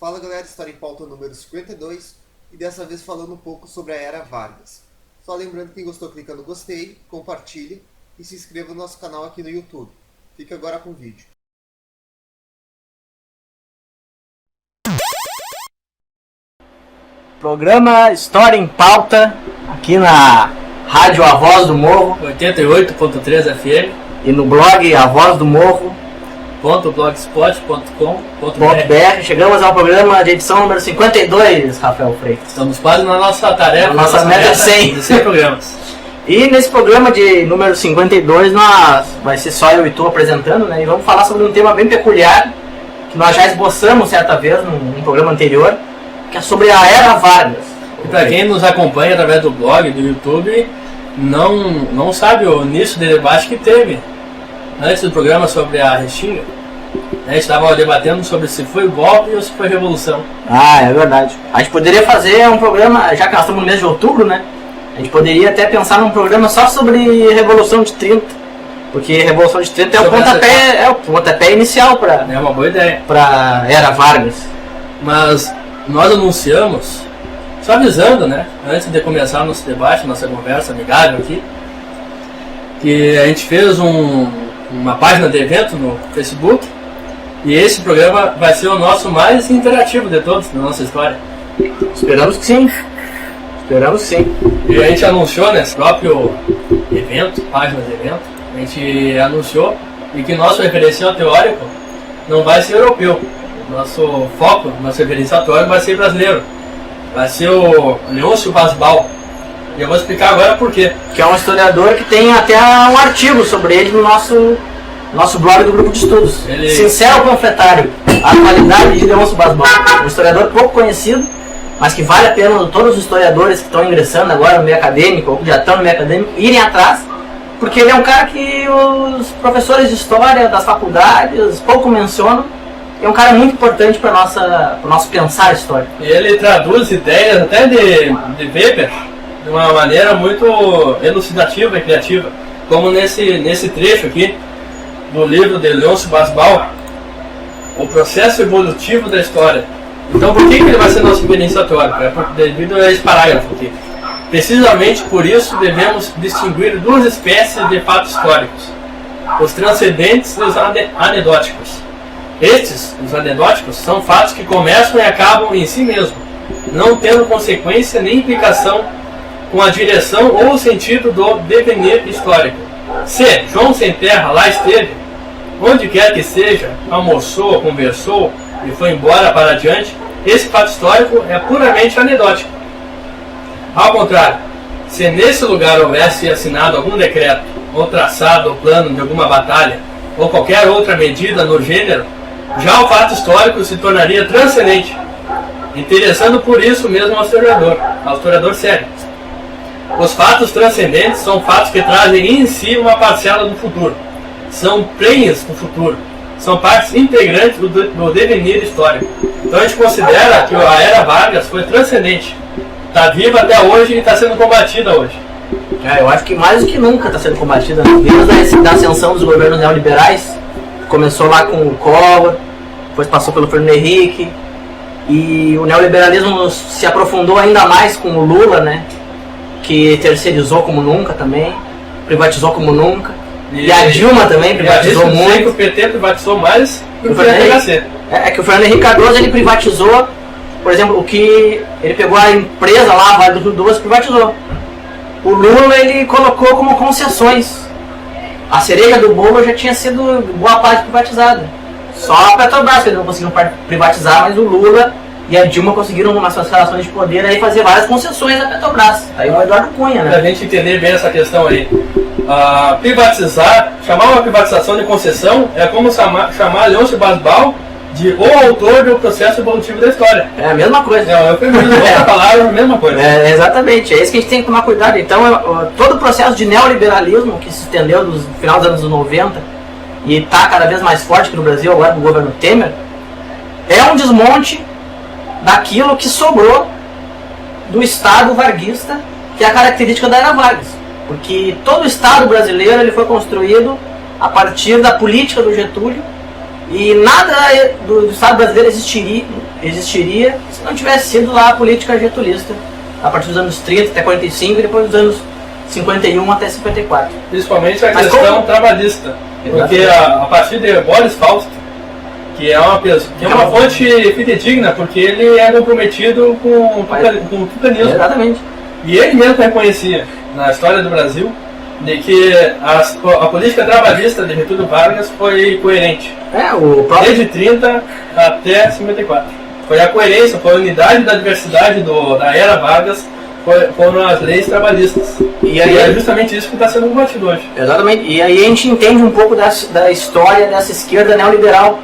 Fala galera, História em Pauta número 52 e dessa vez falando um pouco sobre a Era Vargas. Só lembrando que quem gostou clica no gostei, compartilhe e se inscreva no nosso canal aqui no YouTube. Fica agora com o vídeo. Programa História em Pauta, aqui na Rádio A Voz do Morro 88.3 FM e no blog A Voz do Morro .blogspot.com.br. Chegamos ao programa de edição número 52, Rafael Freitas. Estamos quase na nossa tarefa, na nossa meta de 100 programas. E nesse programa de número 52, vai ser só eu e tu apresentando, né? E vamos falar sobre um tema bem peculiar, que nós já esboçamos certa vez num programa anterior, que é sobre a Era Vargas. E para quem nos acompanha através do blog, do YouTube, não sabe o início do debate que teve antes do programa sobre a Restinga. A gente estava debatendo sobre se foi golpe ou se foi revolução. Ah, é verdade. A gente poderia fazer um programa, já que nós estamos no mês de outubro, né? A gente poderia até pensar num programa só sobre Revolução de 30. Porque Revolução de 30 é o pontapé inicial para é uma boa ideia para Era Vargas. Mas nós anunciamos, só avisando, né, antes de começar nosso debate, nossa conversa amigável aqui, que a gente fez uma página de evento no Facebook e esse programa vai ser o nosso mais interativo de todos na nossa história. Esperamos que sim. Esperamos sim. E a gente anunciou nesse próprio evento, página de evento, a gente anunciou e que nosso referencial teórico não vai ser europeu. Nosso foco, nosso referencial teórico vai ser brasileiro. Vai ser o Leôncio Basbal. E eu vou explicar agora por quê. Que é um historiador que tem até um artigo sobre ele no nosso blog do grupo de estudos. Sincero Panfletário, a atualidade de Leôncio Basbal. Um historiador pouco conhecido, mas que vale a pena todos os historiadores que estão ingressando agora no meio acadêmico, ou que já estão no meio acadêmico, irem atrás, porque ele é um cara que os professores de história das faculdades pouco mencionam. É um cara muito importante para o nosso pensar histórico. Ele traduz ideias até de Weber de uma maneira muito elucidativa e criativa, como nesse trecho aqui do livro de Leôncio Basbal, O Processo Evolutivo da História. Então por que ele vai ser nosso referencial teórico? É devido a esse parágrafo aqui. Precisamente por isso devemos distinguir duas espécies de fatos históricos: os transcendentes e os anedóticos. Estes, os anedóticos, são fatos que começam e acabam em si mesmo, não tendo consequência nem implicação com a direção ou o sentido do devenir histórico. Se João Sem Terra lá esteve, onde quer que seja, almoçou, conversou e foi embora para adiante, esse fato histórico é puramente anedótico. Ao contrário, se nesse lugar houvesse assinado algum decreto, ou traçado o plano de alguma batalha, ou qualquer outra medida no gênero, já o fato histórico se tornaria transcendente, interessando por isso mesmo ao historiador sério. Os fatos transcendentes são fatos que trazem em si uma parcela do futuro, são prenhes do futuro, são partes integrantes do devenir histórico. Então a gente considera que a Era Vargas foi transcendente, está viva até hoje e está sendo combatida hoje. Eu acho que mais do que nunca está sendo combatida, desde a ascensão dos governos neoliberais. Começou lá com o Collor, depois passou pelo Fernando Henrique, e o neoliberalismo se aprofundou ainda mais com o Lula, né? Que terceirizou como nunca também, privatizou como nunca, e a Dilma também privatizou muito. O PT privatizou mais que o FHC. É que o Fernando Henrique Cardoso ele privatizou, por exemplo, o que ele pegou a empresa lá, a Vale do Rio Doce, privatizou. O Lula ele colocou como concessões. A cereja do bolo já tinha sido boa parte privatizada. Só a Petrobras que eles não conseguiram privatizar, mas o Lula e a Dilma conseguiram, nas suas relações de poder, aí fazer várias concessões à Petrobras. Aí o Eduardo Cunha, né? Pra gente entender bem essa questão aí. Privatizar, chamar uma privatização de concessão é como chamar Leôncio Basbal de o autor do processo evolutivo da história. É a mesma coisa. Eu pergunto outra palavra, a mesma coisa. Exatamente, é isso que a gente tem que tomar cuidado. Então, todo o processo de neoliberalismo que se estendeu no final dos anos 90 e está cada vez mais forte aqui no Brasil, agora do governo Temer, é um desmonte daquilo que sobrou do Estado varguista, que é a característica da Era Vargas. Porque todo o Estado brasileiro ele foi construído a partir da política do Getúlio E nada do Estado brasileiro existiria se não tivesse sido lá a política getulista, a partir dos anos 30 até 45 e depois dos anos 51 até 54. Principalmente a questão trabalhista. Porque a partir de Boris Fausto, que é uma fonte fidedigna, porque ele é comprometido com o tucanismo. Exatamente. E ele mesmo reconhecia, na história do Brasil, de que a política trabalhista de Getúlio Vargas foi coerente. Desde 30 até 54. Foi a coerência, foi a unidade da diversidade da era Vargas, foram as leis trabalhistas. E é justamente isso que está sendo combatido hoje. Exatamente. E aí a gente entende um pouco da história dessa esquerda neoliberal,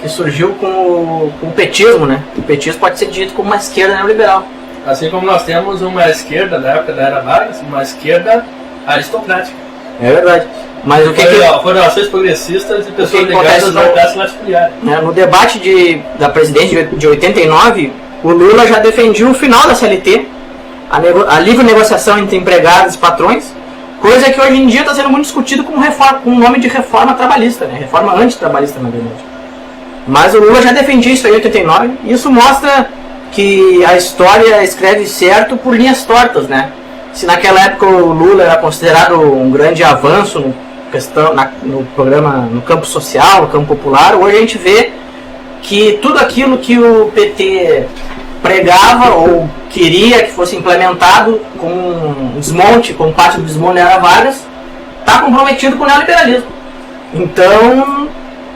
que surgiu com o petismo, né? O petismo pode ser dito como uma esquerda neoliberal. Assim como nós temos uma esquerda da época da era Vargas, uma esquerda aristocrática. É verdade. Mas o que foram ações progressistas e pessoas ligadas à classe latifundiária. No debate da presidência de 89, o Lula já defendia o final da CLT, a livre negociação entre empregados e patrões, coisa que hoje em dia está sendo muito discutido com o nome de reforma trabalhista, né? Reforma antitrabalhista, na verdade. Mas o Lula já defendia isso em 89, e isso mostra que a história escreve certo por linhas tortas, né? Se naquela época o Lula era considerado um grande avanço no programa, no campo social, no campo popular, hoje a gente vê que tudo aquilo que o PT pregava ou queria que fosse implementado com um desmonte, com parte do desmonte da era Vargas, está comprometido com o neoliberalismo. Então...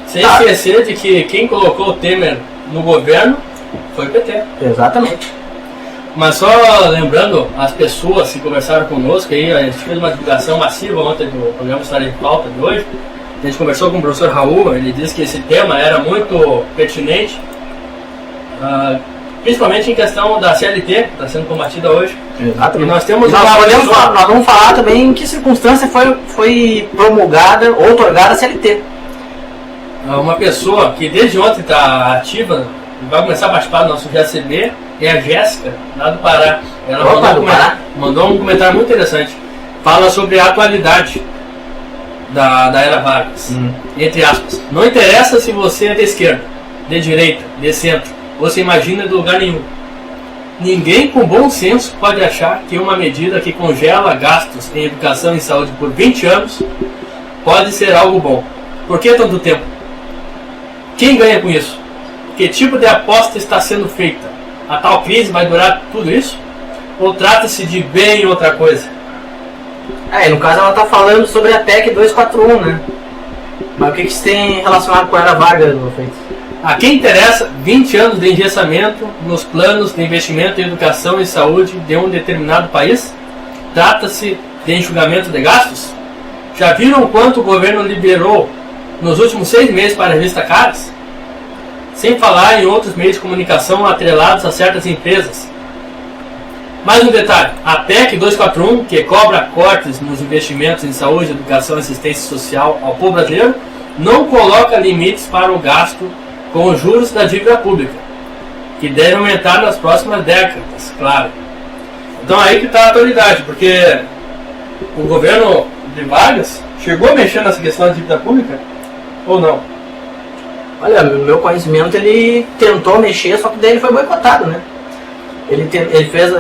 Sem esquecer de que quem colocou o Temer no governo foi o PT. Exatamente. Mas só lembrando as pessoas que conversaram conosco aí, a gente fez uma divulgação massiva ontem do programa História em Pauta de hoje. A gente conversou com o professor Raul, ele disse que esse tema era muito pertinente, principalmente em questão da CLT, que está sendo combatida hoje. Exatamente. E nós temos nós vamos falar também em que circunstância foi promulgada ou otorgada a CLT. Uma pessoa que desde ontem está ativa, vai começar a participar do nosso GACB, é a Jéssica, lá do Pará. Ela mandou um comentário muito interessante. Fala sobre a atualidade da era Vargas. Entre aspas. Não interessa se você é de esquerda, de direita, de centro, ou se imagina de lugar nenhum. Ninguém com bom senso pode achar que uma medida que congela gastos em educação e saúde por 20 anos pode ser algo bom. Por que tanto tempo? Quem ganha com isso? Que tipo de aposta está sendo feita? A tal crise vai durar tudo isso? Ou trata-se de bem outra coisa? No caso ela está falando sobre a PEC 241, né? Mas o que isso tem relacionado com a era Vargas, meu feito? A quem interessa 20 anos de engessamento nos planos de investimento em educação e saúde de um determinado país? Trata-se de enxugamento de gastos? Já viram quanto o governo liberou nos últimos 6 meses para a revista Caras? Sem falar em outros meios de comunicação atrelados a certas empresas. Mais um detalhe, a PEC 241, que cobra cortes nos investimentos em saúde, educação e assistência social ao povo brasileiro, não coloca limites para o gasto com os juros da dívida pública, que deve aumentar nas próximas décadas, claro. Então aí que está a atualidade, porque o governo de Vargas chegou a mexer nessa questão da dívida pública ou não? Olha, no meu conhecimento ele tentou mexer, só que daí ele foi boicotado, né? Ele fez...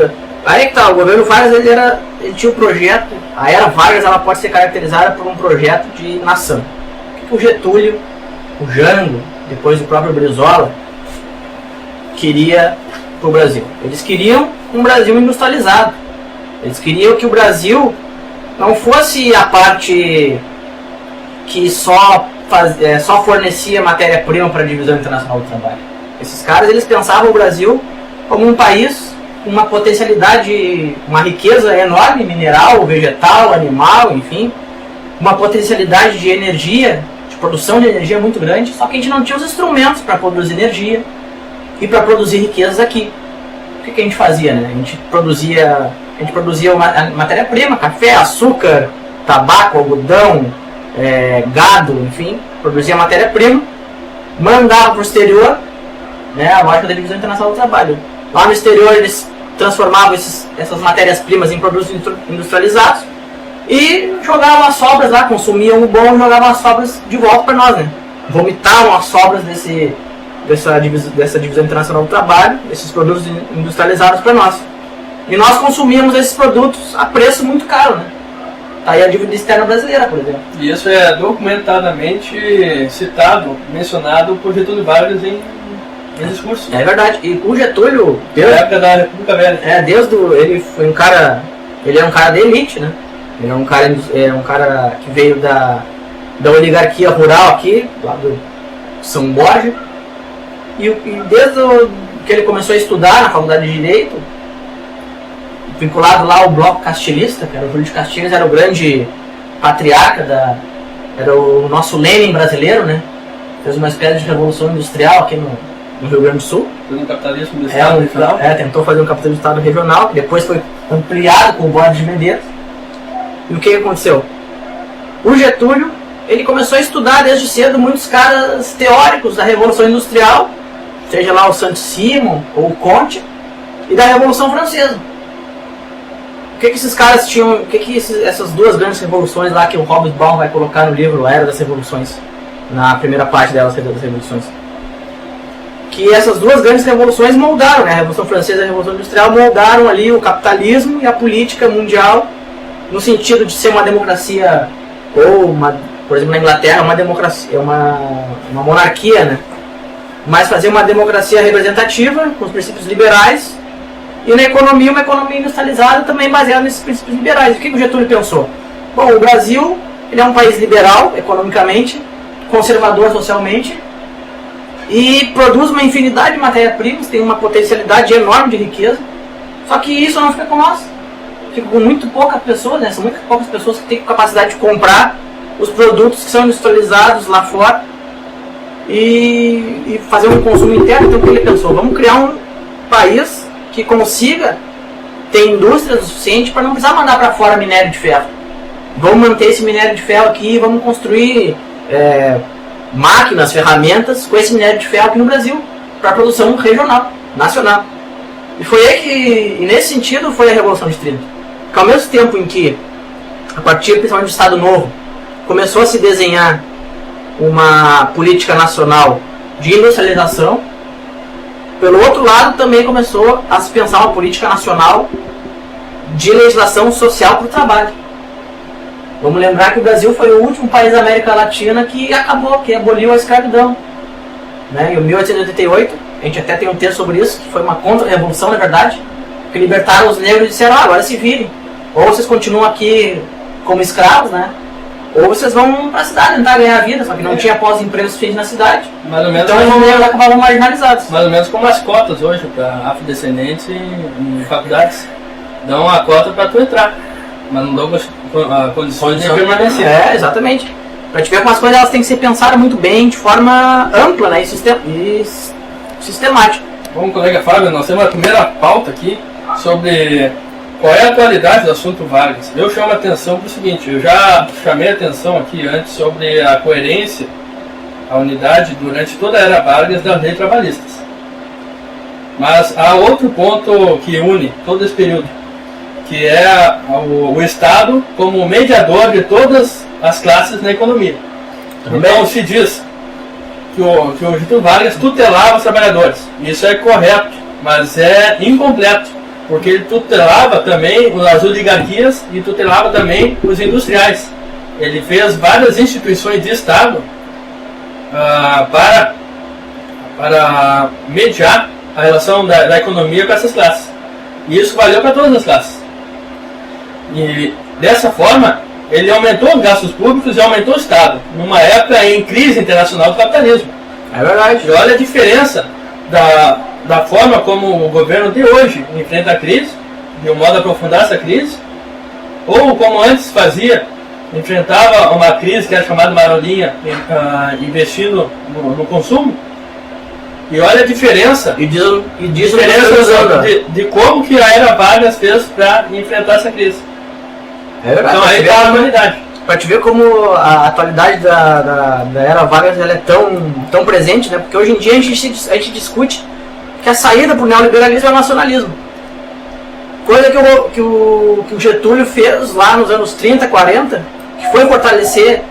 Aí que tá, o governo Vargas ele tinha um projeto, a era Vargas ela pode ser caracterizada por um projeto de nação. O que o Getúlio, o Jango, depois o próprio Brizola, queria para o Brasil? Eles queriam um Brasil industrializado. Eles queriam que o Brasil não fosse a parte que só fornecia matéria-prima para a divisão internacional do trabalho. Esses caras eles pensavam o Brasil como um país com uma potencialidade, uma riqueza enorme, mineral, vegetal, animal, enfim, uma potencialidade de energia, de produção de energia muito grande, só que a gente não tinha os instrumentos para produzir energia e para produzir riquezas aqui. O que a gente fazia, né? A gente produzia matéria-prima, café, açúcar, tabaco, algodão, gado, enfim, produzia matéria-prima, mandava para o exterior, né, a lógica da divisão internacional do trabalho. Lá no exterior eles transformavam essas matérias-primas em produtos industrializados e jogavam as sobras lá, consumiam o bom e jogavam as sobras de volta para nós, né? vomitaram as sobras dessa divisão internacional do trabalho, esses produtos industrializados para nós. E nós consumimos esses produtos a preço muito caro, né? Tá aí a dívida externa brasileira, por exemplo. E isso é documentadamente citado, mencionado por Getúlio Vargas em discurso. É verdade. E o Getúlio, na época da República Velha. Ele foi um cara, ele é um cara da elite, né? Ele é um cara que veio da oligarquia rural aqui, lá do São Borja. E desde que ele começou a estudar na faculdade de Direito, vinculado lá ao bloco castilhista, que era o Júlio de Castilhos, era o grande patriarca, era o nosso Lenin brasileiro, né? Fez uma espécie de revolução industrial aqui no Rio Grande do Sul. Fez um capitalismo do Estado regional. Tentou fazer um capitalismo do Estado regional, que depois foi ampliado com o Borges de Medeiros. E o que aconteceu? O Getúlio, ele começou a estudar desde cedo muitos caras teóricos da Revolução Industrial, seja lá o Saint-Simon ou o Comte, e da Revolução Francesa. O que esses caras tinham, essas duas grandes revoluções lá que o Hobsbawm vai colocar no livro Era das Revoluções, na primeira parte delas, das Revoluções, que essas duas grandes revoluções moldaram, né? A Revolução Francesa e a Revolução Industrial moldaram ali o capitalismo e a política mundial no sentido de ser uma democracia, ou por exemplo na Inglaterra uma democracia, uma monarquia, né? Mas fazer uma democracia representativa com os princípios liberais. E na economia, uma economia industrializada também baseada nesses princípios liberais. O que o Getúlio pensou? Bom, o Brasil ele é um país liberal economicamente, conservador socialmente, e produz uma infinidade de matérias-primas, tem uma potencialidade enorme de riqueza, só que isso não fica com nós. Fica com muito poucas pessoas, né? São muito poucas pessoas que têm capacidade de comprar os produtos que são industrializados lá fora e fazer um consumo interno. Então o que ele pensou? Vamos criar um país que consiga ter indústria o suficiente para não precisar mandar para fora minério de ferro. Vamos manter esse minério de ferro aqui e vamos construir máquinas, ferramentas com esse minério de ferro aqui no Brasil para produção regional, nacional. E nesse sentido foi a Revolução de 30. Porque ao mesmo tempo em que, a partir principalmente do Estado Novo, começou a se desenhar uma política nacional de industrialização, pelo outro lado, também começou a se pensar uma política nacional de legislação social para o trabalho. Vamos lembrar que o Brasil foi o último país da América Latina que aboliu a escravidão. Né? Em 1888, a gente até tem um texto sobre isso, que foi uma contra-revolução, na verdade, que libertaram os negros e disseram, agora se virem. Ou vocês continuam aqui como escravos, né? Ou vocês vão para a cidade tentar ganhar a vida, só que não tinha pós-emprego suficiente na cidade. Mais ou menos então os negros acabavam marginalizados. Mais ou menos como as cotas hoje para afrodescendentes em faculdades. Dão a cota para tu entrar, mas não dão condições de permanecer. Exatamente. Para te ver como as coisas elas têm que ser pensadas muito bem, de forma ampla, né, e sistemática. Bom, colega Fábio, nós temos a primeira pauta aqui sobre qual é a atualidade do assunto Vargas. Eu chamo a atenção para o seguinte, eu já chamei a atenção aqui antes sobre a coerência, a unidade durante toda a era Vargas das leis trabalhistas. Mas há outro ponto que une todo esse período, que é o Estado como mediador de todas as classes na economia. Então se diz que o Getúlio Vargas tutelava os trabalhadores. Isso é correto, mas é incompleto. Porque ele tutelava também as oligarquias e tutelava também os industriais. Ele fez várias instituições de Estado para mediar a relação da economia com essas classes. E isso valeu para todas as classes. E dessa forma, ele aumentou os gastos públicos e aumentou o Estado, numa época em crise internacional do capitalismo. É verdade. E olha a diferença da forma como o governo de hoje enfrenta a crise, de um modo a aprofundar essa crise, ou como antes fazia, enfrentava uma crise que era chamada marolinha, investindo no consumo. E olha a diferença, de como que a era Vargas fez para enfrentar essa crise. É verdade. Então aí está a humanidade. Para te ver como a atualidade da era Vargas ela é tão presente, né? Porque hoje em dia a gente discute que a saída para o neoliberalismo é o nacionalismo. Coisa que o Getúlio fez lá nos anos 30, 40, que foi fortalecer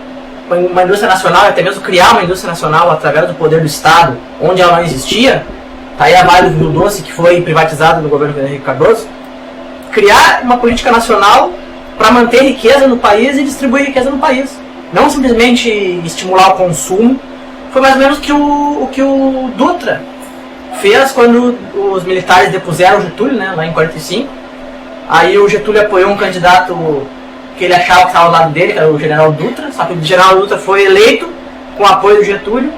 uma indústria nacional, até mesmo criar uma indústria nacional através do poder do Estado, onde ela não existia. Tá aí a Vale do Rio Doce, que foi privatizada no governo do Henrique Cardoso. Criar uma política nacional para manter riqueza no país e distribuir riqueza no país. Não simplesmente estimular o consumo. Foi mais ou menos o que o Dutra fez quando os militares depuseram o Getúlio, né, lá em 45. Aí o Getúlio apoiou um candidato que ele achava que estava ao lado dele, que era o general Dutra, só que o general Dutra foi eleito com o apoio do Getúlio,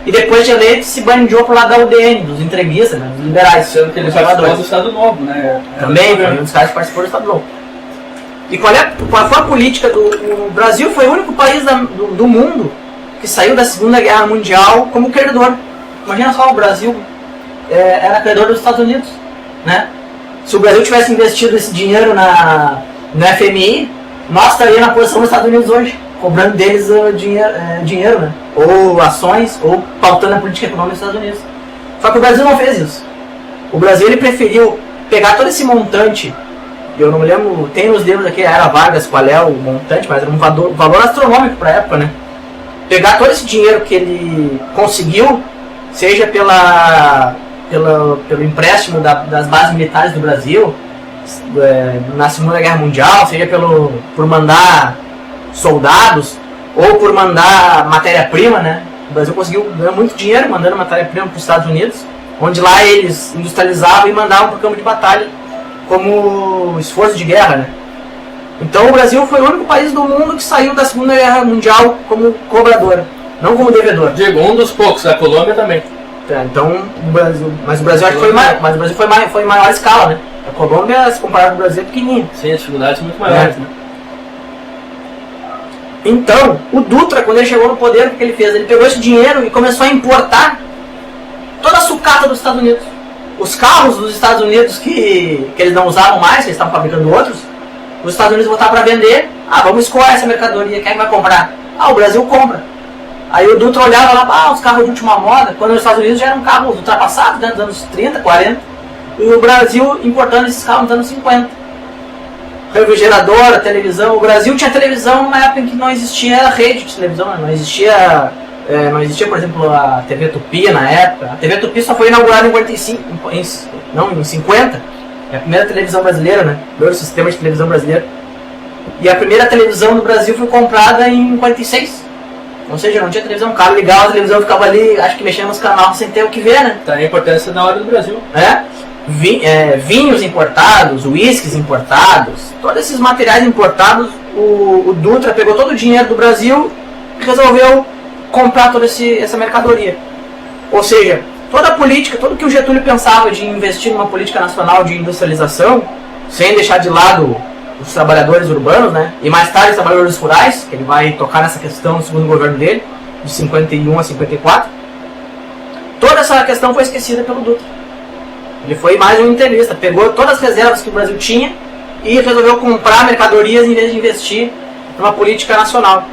e depois de eleito se bandiou pro lado da UDN, dos entreguistas, né, dos liberais. Sendo que ele participou do Estado Novo, né? Também, foi um dos caras que participou do Estado Novo. E qual foi a política o Brasil foi o único país do mundo que saiu da Segunda Guerra Mundial como credor. Imagina só, o Brasil era credor dos Estados Unidos, né? Se o Brasil tivesse investido esse dinheiro no FMI, nós estaríamos na posição dos Estados Unidos hoje, cobrando deles dinheiro, né? Ou ações, ou pautando a política econômica dos Estados Unidos. Só que o Brasil não fez isso. O Brasil ele preferiu pegar todo esse montante, eu não me lembro, tem nos livros aqui, era Vargas, qual é o montante, mas era um valor astronômico para a época, né? Pegar todo esse dinheiro que ele conseguiu, seja pelo empréstimo das bases militares do Brasil, na Segunda Guerra Mundial, seja por mandar soldados, ou por mandar matéria-prima, né? O Brasil conseguiu ganhar muito dinheiro mandando matéria-prima para os Estados Unidos, onde lá eles industrializavam e mandavam para o campo de batalha como esforço de guerra, né? Então o Brasil foi o único país do mundo que saiu da Segunda Guerra Mundial como cobrador, não como devedor. Digo, um dos poucos, a Colômbia também. Então o Brasil acho que foi em maior escala, né? A Colômbia, se comparado com o Brasil, é pequenininha. Sim, as dificuldades muito maiores, né? Então, o Dutra, quando ele chegou no poder, o que ele fez? Ele pegou esse dinheiro e começou a importar toda a sucata dos Estados Unidos. Os carros dos Estados Unidos que eles não usavam mais, que eles estavam fabricando outros, os Estados Unidos botaram para vender. Vamos escoar essa mercadoria, quem é que vai comprar? O Brasil compra. Aí o Dutra olhava lá, os carros de última moda, quando os Estados Unidos já eram carros ultrapassados, né, dos anos 30, 40, e o Brasil importando esses carros nos anos 50. Refrigeradora, televisão. O Brasil tinha televisão numa época em que não existia rede de televisão, né? Não existia, por exemplo, a TV Tupi na época. A TV Tupi só foi inaugurada em 45, em 50. É a primeira televisão brasileira, né? O primeiro sistema de televisão brasileiro. E a primeira televisão do Brasil foi comprada em 46. Ou seja, não tinha televisão, o cara ligava, a televisão ficava ali, acho que mexendo nos canais sem ter o que ver, né? Tá a importância da hora do Brasil. Vinhos importados, uísques importados, todos esses materiais importados, o Dutra pegou todo o dinheiro do Brasil e resolveu comprar toda essa mercadoria. Ou seja, toda a política, tudo que o Getúlio pensava de investir numa política nacional de industrialização, sem deixar de lado os trabalhadores urbanos, né? E mais tarde os trabalhadores rurais, que ele vai tocar nessa questão no segundo governo dele, de 51 a 54. Toda essa questão foi esquecida pelo Dutra. Ele foi mais um integrista, pegou todas as reservas que o Brasil tinha e resolveu comprar mercadorias em vez de investir numa política nacional.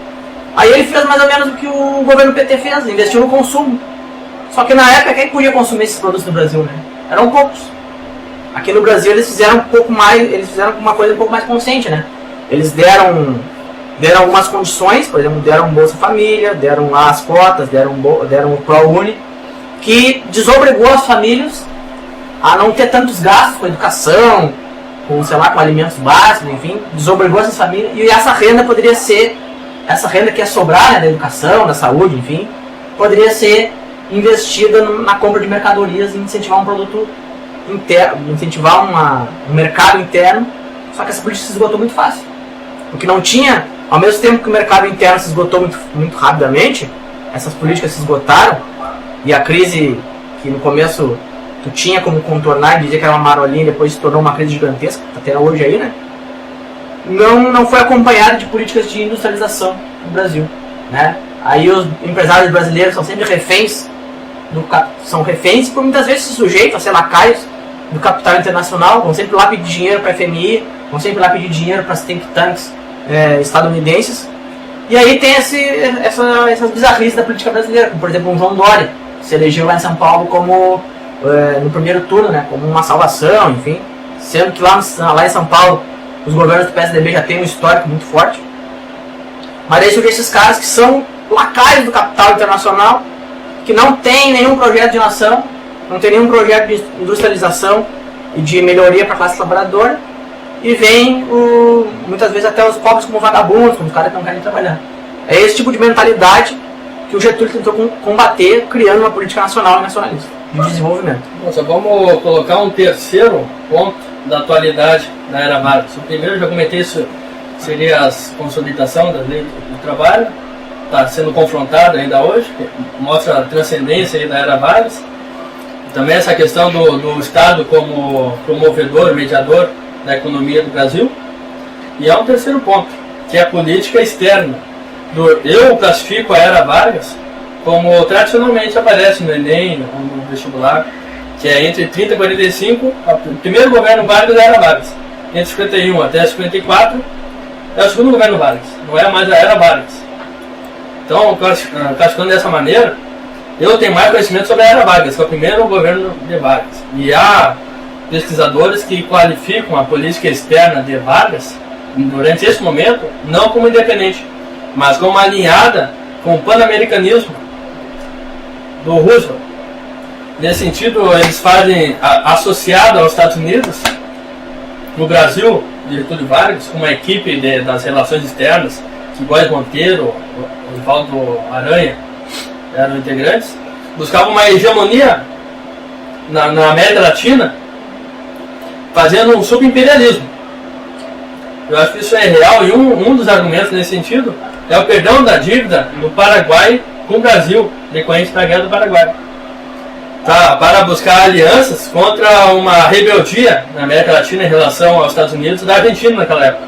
Aí ele fez mais ou menos o que o governo PT fez, investiu no consumo. Só que na época quem podia consumir esses produtos no Brasil, né? Eram poucos. Aqui no Brasil eles fizeram uma coisa um pouco mais consciente, né? Eles deram algumas condições, por exemplo, deram Bolsa Família, deram lá as cotas, deram o ProUni, que desobrigou as famílias a não ter tantos gastos com educação, com alimentos básicos, enfim, desobrigou essas famílias, e essa renda poderia ser, essa renda que ia sobrar, né, da educação, da saúde, enfim, poderia ser investida na compra de mercadorias e incentivar um produto interno, incentivar um mercado interno. Só que essa política se esgotou muito fácil, porque não tinha, ao mesmo tempo que o mercado interno se esgotou muito, muito rapidamente, essas políticas se esgotaram, e a crise que no começo tu tinha como contornar e dizer que era uma marolinha, depois se tornou uma crise gigantesca, até hoje aí, né? Não foi acompanhada de políticas de industrialização no Brasil, né? Aí os empresários brasileiros são sempre reféns e por muitas vezes se sujeitam a ser lacaios do capital internacional, vão sempre lá pedir dinheiro para a FMI, vão sempre lá pedir dinheiro para as think tanks estadunidenses. E aí tem essas bizarrices da política brasileira, como por exemplo um João Dória, que se elegeu lá em São Paulo como no primeiro turno, né, como uma salvação, enfim, sendo que lá em São Paulo os governos do PSDB já têm um histórico muito forte. Mas aí surgem esses caras que são lacaios do capital internacional, que não tem nenhum projeto de nação, não tem nenhum projeto de industrialização e de melhoria para a classe trabalhadora, e vem muitas vezes até os pobres como vagabundos, como os caras que não querem trabalhar. É esse tipo de mentalidade que o Getúlio tentou combater, criando uma política nacional e nacionalista de desenvolvimento. Nossa, vamos colocar um terceiro ponto da atualidade da era Vargas. O primeiro, eu já comentei isso, seria a consolidação da lei do trabalho, está sendo confrontado ainda hoje, mostra a transcendência aí da era Vargas. Também essa questão do Estado como promovedor, mediador da economia do Brasil. E há um terceiro ponto, que é a política externa. Eu classifico a era Vargas como tradicionalmente aparece no Enem, no vestibular, que é entre 30 e 45, o primeiro governo Vargas era Vargas. Entre 51 até 54 é o segundo governo Vargas, não é mais a era Vargas. Então, classificando dessa maneira, eu tenho mais conhecimento sobre a era Vargas, que é o primeiro governo de Vargas. E há pesquisadores que qualificam a política externa de Vargas, durante esse momento, não como independente, mas como alinhada com o pan-americanismo do Roosevelt. Nesse sentido, eles fazem, associado aos Estados Unidos, no Brasil, de Getúlio Vargas, uma equipe das relações externas, que Góes Monteiro, Oswaldo Aranha eram integrantes, buscavam uma hegemonia na América Latina, fazendo um subimperialismo. Eu acho que isso é real, e um dos argumentos nesse sentido é o perdão da dívida do Paraguai com o Brasil, decorrente da Guerra do Paraguai. Para buscar alianças contra uma rebeldia na América Latina em relação aos Estados Unidos e da Argentina naquela época.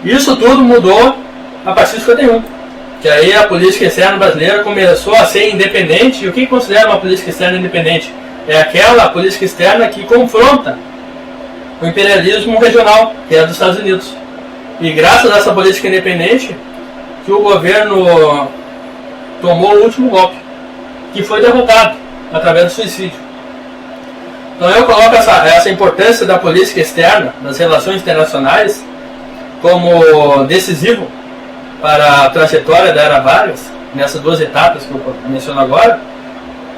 Isso tudo mudou a partir de 51, que aí a política externa brasileira começou a ser independente. E o que considera uma política externa independente? É aquela política externa que confronta o imperialismo regional, que é dos Estados Unidos. E graças a essa política independente, que o governo tomou o último golpe, que foi derrotado através do suicídio. Então eu coloco essa importância da política externa, das relações internacionais, como decisivo para a trajetória da era Vargas, nessas duas etapas que eu menciono agora,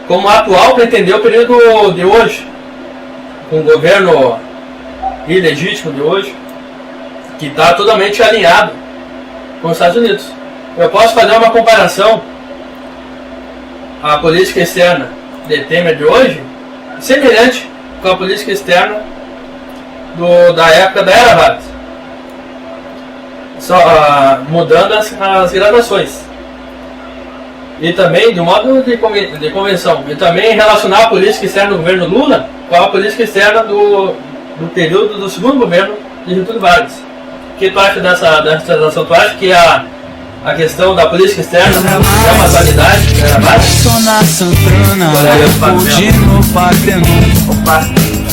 como atual para entender o período de hoje, com o governo ilegítimo de hoje, que está totalmente alinhado com os Estados Unidos. Eu posso fazer uma comparação à política externa de Temer de hoje, semelhante com a política externa da época da era Vargas, só mudando as gradações. E também, de modo de convenção, e também relacionar a política externa do governo Lula com a política externa do período do segundo governo de Getúlio Vargas. O que tu acha dessa transação? Tu acha que a questão da política externa é uma atualidade?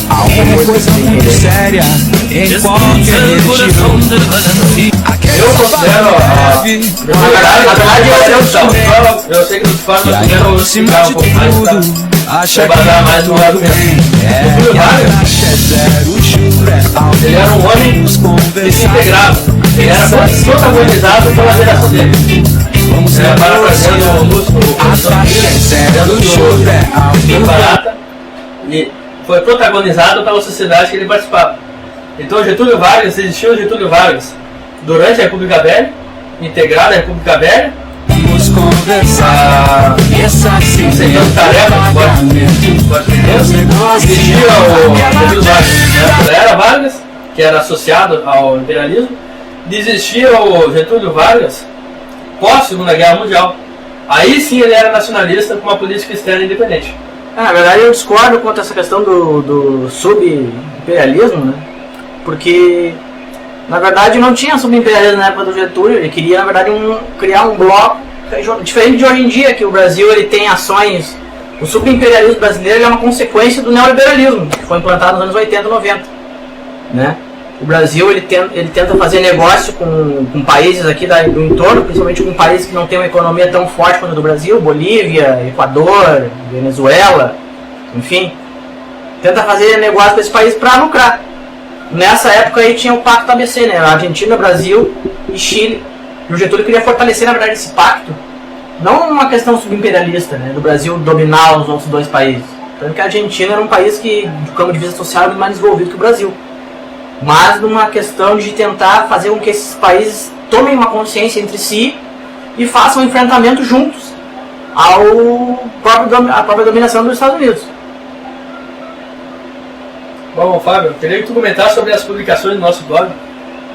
Alguma coisa muito séria em qualquer região. Eu considero, na verdade, eu sei que os fatos eu explicar um pouco mais, para basear mais no argumento. Getúlio Vargas, ele era um homem que se integrava, ele era protagonizado pela geração dele. Parafraseando o Lúcio Barata, e foi protagonizado pela sociedade que ele participava. Então Getúlio Vargas, existiu Getúlio Vargas durante a República Velha, integrada à República Velha, encenando tarefas, existia o Getúlio Vargas da era Vargas, que era associado ao imperialismo, existia o Getúlio Vargas pós-Segunda Guerra Mundial. Aí sim ele era nacionalista com uma política externa independente. Na verdade eu discordo quanto a essa questão do subimperialismo, né? Porque na verdade não tinha subimperialismo na época do Getúlio. Ele queria na verdade criar um bloco diferente de hoje em dia, que o Brasil ele tem ações. O subimperialismo brasileiro é uma consequência do neoliberalismo, que foi implantado nos anos 80 e 90, né? O Brasil ele tenta fazer negócio com países aqui do entorno, principalmente com países que não têm uma economia tão forte quanto a do Brasil, Bolívia, Equador, Venezuela, enfim. Tenta fazer negócio com esses países para lucrar. Nessa época aí tinha o Pacto ABC, né? A Argentina, Brasil e Chile E o Getúlio queria fortalecer, na verdade, esse pacto, não uma questão subimperialista, né, do Brasil dominar os outros dois países. Tanto que a Argentina era um país que, do campo de vista social, era muito mais desenvolvido que o Brasil. Mas numa questão de tentar fazer com que esses países tomem uma consciência entre si e façam um enfrentamento juntos à própria dominação dos Estados Unidos. Bom, Fábio, eu queria que tu comentasse sobre as publicações do nosso blog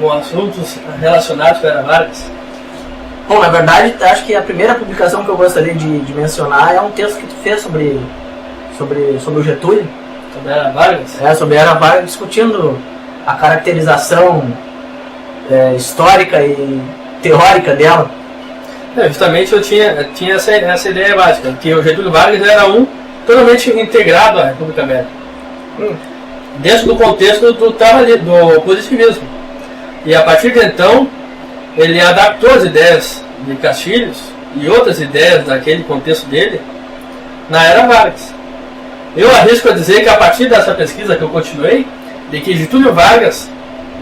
com assuntos relacionados com a Era Vargas. Bom, na verdade, acho que a primeira publicação que eu gostaria de mencionar é um texto que tu fez sobre o Getúlio. Sobre a Era Vargas? Sobre a Era Vargas, discutindo a caracterização histórica e teórica dela. Justamente eu tinha essa ideia básica, que o Getúlio Vargas era totalmente integrado à República Velha. Dentro do contexto do positivismo. E a partir de então, ele adaptou as ideias de Castilhos e outras ideias daquele contexto dele na Era Vargas. Eu arrisco a dizer que a partir dessa pesquisa que eu continuei, de que Getúlio Vargas,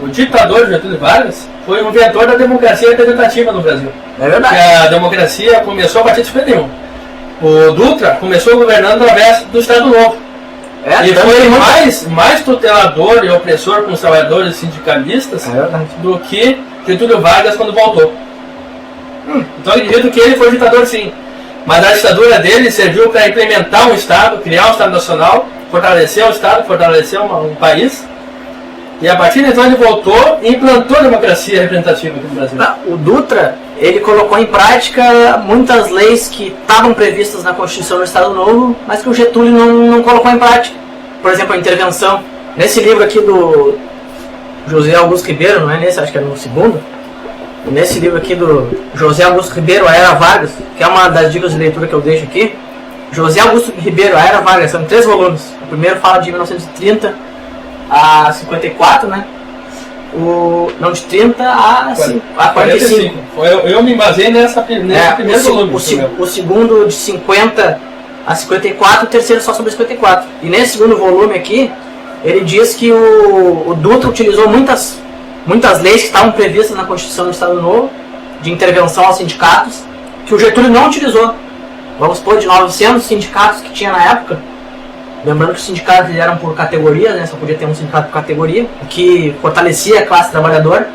o ditador Getúlio Vargas, foi um inventor da democracia representativa no Brasil. É verdade. Porque a democracia começou a partir de 51. O Dutra começou governando através do Estado Novo. E foi mais tutelador e opressor com os trabalhadores sindicalistas do que Getúlio Vargas quando voltou. Então eu acredito que ele foi ditador sim. Mas a ditadura dele serviu para implementar um Estado, criar um Estado nacional, fortalecer o Estado, fortalecer um país. E a partir de então ele voltou e implantou a democracia representativa aqui no Brasil. O Dutra, ele colocou em prática muitas leis que estavam previstas na Constituição do Estado Novo, mas que o Getúlio não colocou em prática. Por exemplo, a intervenção. Nesse livro aqui do José Augusto Ribeiro, não é nesse, acho que é no segundo. Nesse livro aqui do José Augusto Ribeiro, A Era Vargas, que é uma das dicas de leitura que eu deixo aqui. José Augusto Ribeiro, A Era Vargas, são 3 volumes. O primeiro fala de 1930 a 54, né? De 30 a 45. Eu me baseei nesse primeiro volume. O segundo de 50 a 54, o terceiro só sobre 54. E nesse segundo volume aqui, ele diz que o Dutra utilizou muitas leis que estavam previstas na Constituição do Estado Novo, de intervenção aos sindicatos, que o Getúlio não utilizou. Vamos supor, de 900 sindicatos que tinha na época, lembrando que os sindicatos eram por categorias, né? Só podia ter um sindicato por categoria, o que fortalecia a classe trabalhadora.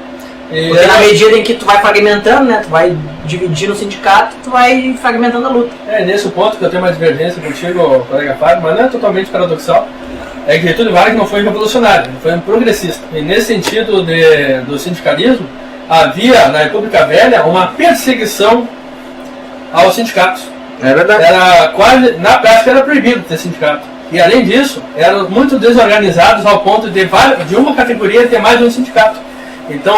Porque na medida em que tu vai fragmentando, né? Tu vai dividindo o sindicato, tu vai fragmentando a luta. Nesse ponto que eu tenho uma divergência contigo, colega Fábio, mas não é totalmente paradoxal. É que Getúlio Vargas não foi um revolucionário, ele foi um progressista. E nesse sentido do sindicalismo, havia na República Velha uma perseguição aos sindicatos. É verdade. Era quase, na prática era proibido ter sindicato. E além disso, eram muito desorganizados ao ponto de uma categoria ter mais de um sindicato. Então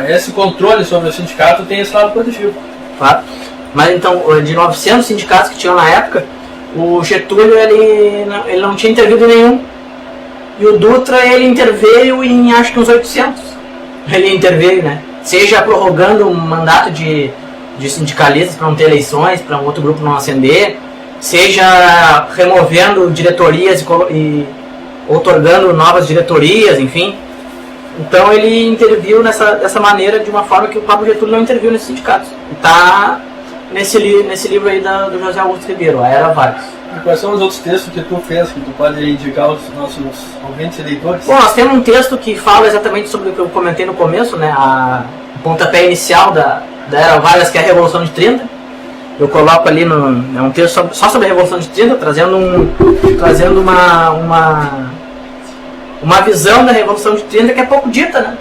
esse controle sobre o sindicato tem esse lado positivo. Claro. Mas então, de 900 sindicatos que tinham na época, o Getúlio ele não tinha intervido em nenhum. E o Dutra ele interveio em acho que uns 800. Ele interveio, né? Seja prorrogando um mandato de sindicalistas para não ter eleições, para um outro grupo não ascender, seja removendo diretorias e outorgando novas diretorias, enfim. Então ele interviu dessa maneira, de uma forma que o próprio Getúlio não interviu nesses sindicatos. E está nesse livro aí do José Augusto Ribeiro, A Era Vargas. E quais são os outros textos que tu fez, que tu pode indicar aos nossos ouvintes e leitores? Bom, nós temos um texto que fala exatamente sobre o que eu comentei no começo, né? O pontapé inicial da Era Vargas, que é a Revolução de 30. Eu coloco ali é um texto só sobre a Revolução de 30, trazendo uma visão da Revolução de 30 que é pouco dita, né?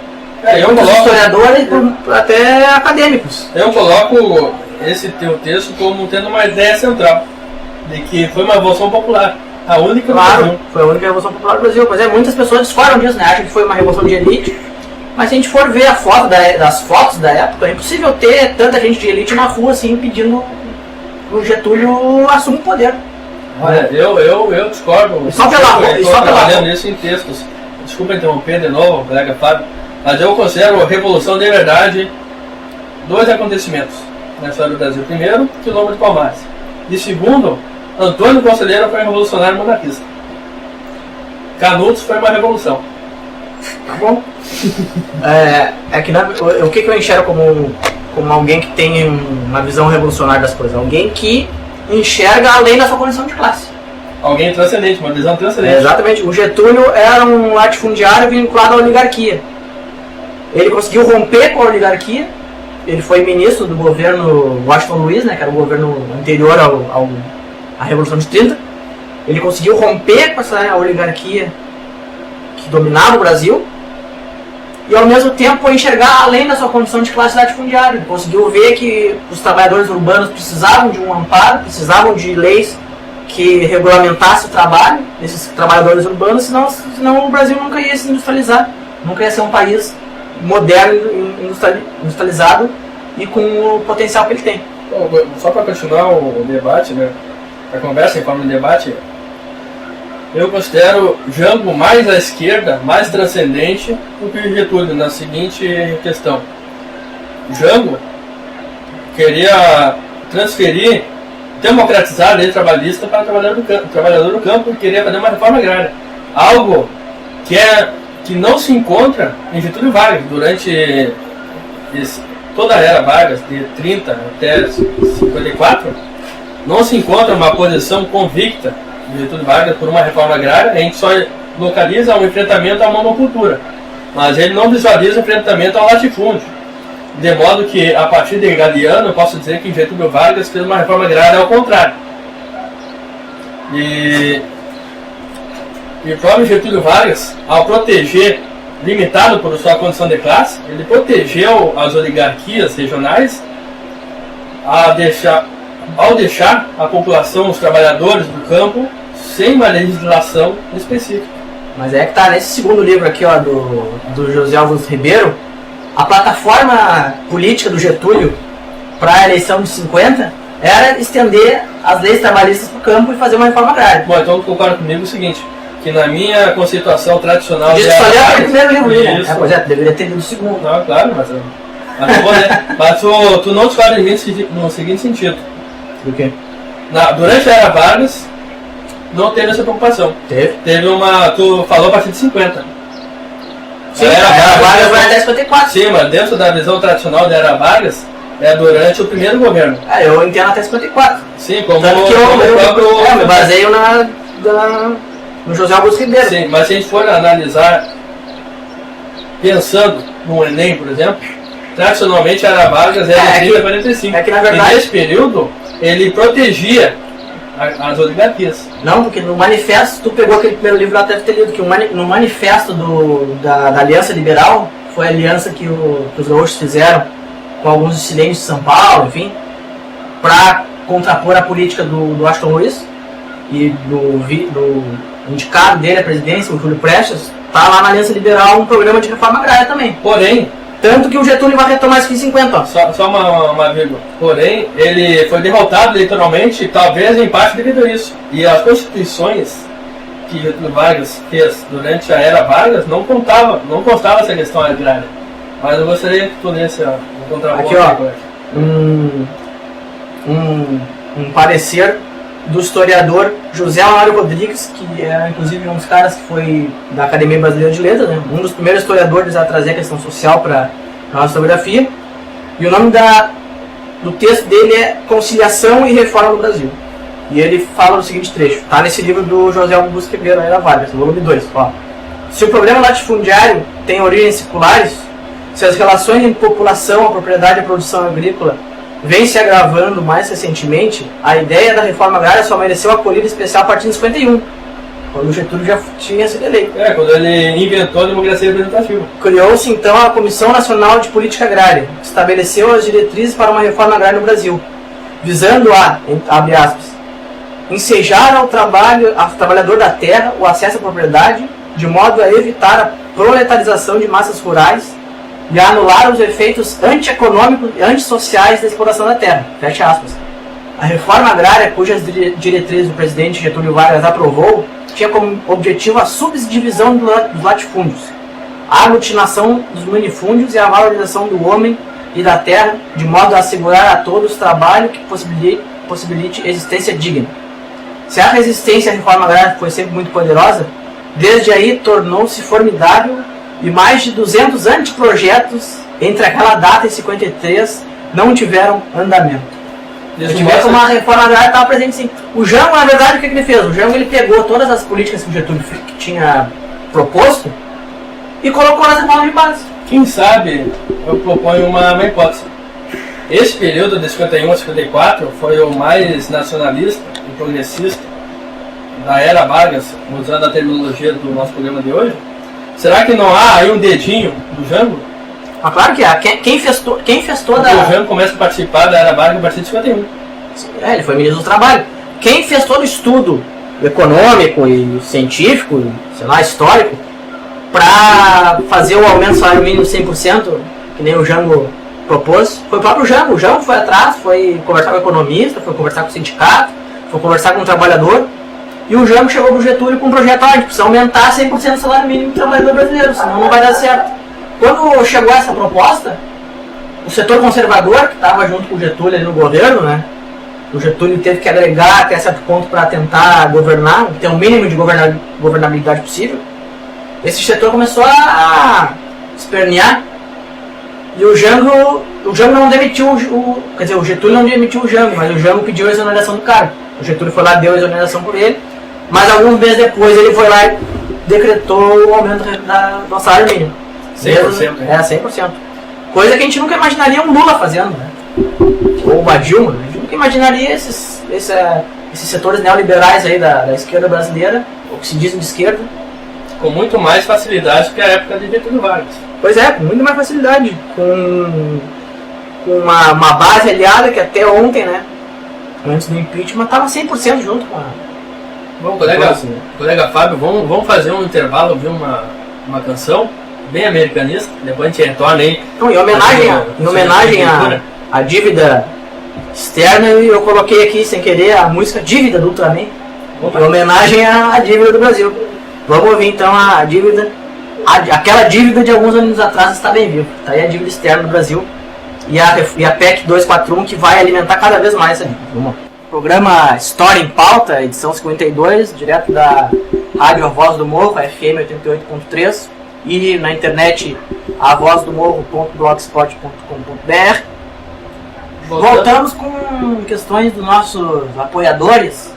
Historiadores até acadêmicos. Eu coloco esse teu texto como tendo uma ideia central, de que foi uma revolução popular, a única no Brasil. Foi a única revolução popular do Brasil. Pois é, muitas pessoas discordam disso, né? Acham que foi uma revolução de elite. Mas se a gente for ver das fotos da época, é impossível ter tanta gente de elite na rua assim pedindo que o Getúlio assuma o poder. Olha, eu discordo. Só pela rua. Eu estou trabalhando isso em textos. Desculpa interromper de novo, colega Fábio, mas eu considero a revolução de verdade 2 acontecimentos na história do Brasil. Primeiro, quilombo de Palmares. E segundo, Antônio Conselheiro foi um revolucionário monarquista. Canudos foi uma revolução. Tá bom. O que eu enxergo como como alguém que tem uma visão revolucionária das coisas, alguém que enxerga além da sua condição de classe. Alguém transcendente, uma visão transcendente. Exatamente. O Getúlio era um latifundiário vinculado à oligarquia. Ele conseguiu romper com a oligarquia. Ele foi ministro do governo Washington Luiz, né, que era o governo anterior à Revolução de 30. Ele conseguiu romper com essa oligarquia que dominava o Brasil e, ao mesmo tempo, enxergar além da sua condição de classe latifundiária. Ele conseguiu ver que os trabalhadores urbanos precisavam de um amparo, precisavam de leis que regulamentassem o trabalho desses trabalhadores urbanos, senão o Brasil nunca ia se industrializar, nunca ia ser um país moderno, industrializado e com o potencial que ele tem. Bom, só para continuar o debate, né, a conversa em forma de debate, eu considero Jango mais à esquerda, mais transcendente do que Getúlio na seguinte questão. Jango queria transferir, democratizar a lei trabalhista para o trabalhador do campo e queria fazer uma reforma agrária. Algo que não se encontra em Getúlio Vargas durante toda a era Vargas, de 30 até 54, não se encontra uma posição convicta de Getúlio Vargas por uma reforma agrária. A gente só localiza um enfrentamento à monocultura, mas ele não visualiza o enfrentamento ao latifúndio, de modo que, a partir de Galiano, eu posso dizer que Getúlio Vargas fez uma reforma agrária ao contrário. E o próprio Getúlio Vargas, ao proteger, limitado por sua condição de classe, ele protegeu as oligarquias regionais ao deixar a população, os trabalhadores do campo, sem uma legislação específica. Mas é que tá nesse segundo livro aqui, ó, do José Augusto Ribeiro, a plataforma política do Getúlio para a eleição de 50 era estender as leis trabalhistas para o campo e fazer uma reforma agrária. Bom, então concorda comigo o seguinte, que na minha conceituação tradicional... Diz que só leu o primeiro livro ali, né? Pois é, tu deveria ter lido o segundo. Não, claro, mas tu não discorda de mim no seguinte sentido. Por quê? Durante a era Vargas, não teve essa preocupação. Teve uma... Tu falou a partir de 50. Sim, a era Vargas vai até 54. Sim, mas dentro da visão tradicional da era Vargas, é durante o primeiro governo. Eu entendo até 54. Sim, como tanto que eu me baseio no José Augusto Ribeiro. Sim, mas se a gente for analisar, pensando no Enem, por exemplo, tradicionalmente a era Vargas era de 30 a 45. É que, na verdade, e nesse período, ele protegia as oligarquias. Não, porque no manifesto, tu pegou aquele primeiro livro lá, deve ter lido, que no manifesto da Aliança Liberal, foi a aliança que os gaúchos fizeram com alguns dissidentes de São Paulo, enfim, para contrapor a política do Washington Luiz e do indicado dele à presidência, o Júlio Prestes. Tá lá na Aliança Liberal um programa de reforma agrária também. Porém, tanto que o Getúlio vai retomar isso aqui em 50. Ó. Só uma vírgula. Porém, ele foi derrotado eleitoralmente, talvez em parte devido a isso. E as constituições que Getúlio Vargas fez durante a era Vargas não constava essa questão agrária. Mas eu gostaria que tu lesse o contraponto. Aqui, ó, um parecer do historiador José Mário Rodrigues, que é inclusive um dos caras que foi da Academia Brasileira de Letras, né? Um dos primeiros historiadores a trazer a questão social para a nossa historiografia. E o nome do texto dele é Conciliação e Reforma no Brasil. E ele fala no seguinte trecho, tá nesse livro do José Augusto Ribeiro, Era Vargas, volume 2. Ó. Se o problema latifundiário tem origens seculares, se as relações entre população, a propriedade e a produção agrícola vem se agravando mais recentemente, a ideia da reforma agrária só mereceu acolhida especial a partir de 51, quando o Getúlio já tinha sido eleito. Quando ele inventou a democracia representativa. Criou-se então a Comissão Nacional de Política Agrária, que estabeleceu as diretrizes para uma reforma agrária no Brasil, visando a, abre aspas, ensejar ao trabalhador da terra o acesso à propriedade, de modo a evitar a proletarização de massas rurais e a anular os efeitos antieconômicos e antissociais da exploração da terra. Fecha aspas. A reforma agrária, cujas diretrizes o presidente Getúlio Vargas aprovou, tinha como objetivo a subdivisão dos latifúndios, a aglutinação dos minifúndios e a valorização do homem e da terra, de modo a assegurar a todos trabalho que possibilite existência digna. Se a resistência à reforma agrária foi sempre muito poderosa, desde aí tornou-se formidável e mais de 200 anteprojetos entre aquela data e 53 não tiveram andamento. Se Isso tivesse mostra- uma reforma agrária, estava presente sim. O Jango, na verdade, o que ele fez? O Jango ele pegou todas as políticas que o Getúlio que tinha proposto e colocou nas reformas de base. Quem sabe, eu proponho uma hipótese. Esse período de 51 a 54 foi o mais nacionalista e progressista da era Vargas, usando a terminologia do nosso programa de hoje. Será que não há aí um dedinho do Jango? Mas claro que há. Quem fez toda... Porque o Jango começa a participar da era Vargas a partir de 51. Ele foi ministro do Trabalho. Quem fez todo o estudo econômico e científico, sei lá, histórico, para fazer o aumento do salário mínimo 100%, que nem o Jango propôs, foi o próprio Jango. O Jango foi atrás, foi conversar com o economista, foi conversar com o sindicato, foi conversar com o trabalhador, e o Jango chegou pro Getúlio com um projeto: a gente precisa aumentar 100% o salário mínimo do trabalhador brasileiro, senão não vai dar certo. Quando chegou essa proposta, o setor conservador, que estava junto com o Getúlio ali no governo, né? O Getúlio teve que agregar até certo ponto para tentar governar, ter o mínimo de governabilidade possível. Esse setor começou a espernear, e o Jango não demitiu quer dizer, o Getúlio não demitiu o Jango, mas o Jango pediu a exoneração do cargo. O Getúlio foi lá, deu a exoneração por ele, mas alguns meses depois ele foi lá e decretou o aumento do salário mínimo. 100%. É, 100%. Coisa que a gente nunca imaginaria um Lula fazendo, né? Ou uma Dilma. A gente nunca imaginaria esses setores neoliberais aí da esquerda brasileira, ou que se dizem de esquerda. Com muito mais facilidade que a época de Getúlio Vargas. Pois é, com muito mais facilidade. Com uma base aliada que até ontem, né? Antes do impeachment, estava 100% junto com a... Bom, colega Fábio, vamos fazer um intervalo, ouvir uma canção bem americanista, depois a gente retorna aí. Não, em homenagem à dívida externa, eu coloquei aqui sem querer a música Dívida do Ultraman, em homenagem à dívida do Brasil. Vamos ouvir então a dívida, aquela dívida de alguns anos atrás está bem viva. Está aí a dívida externa do Brasil e a PEC 241 que vai alimentar cada vez mais essa dívida. Vamos lá. Programa História em Pauta, edição 52, direto da Rádio A Voz do Morro, FM 88.3, e na internet avozdomorro.blogspot.com.br. Voltamos com questões dos nossos apoiadores,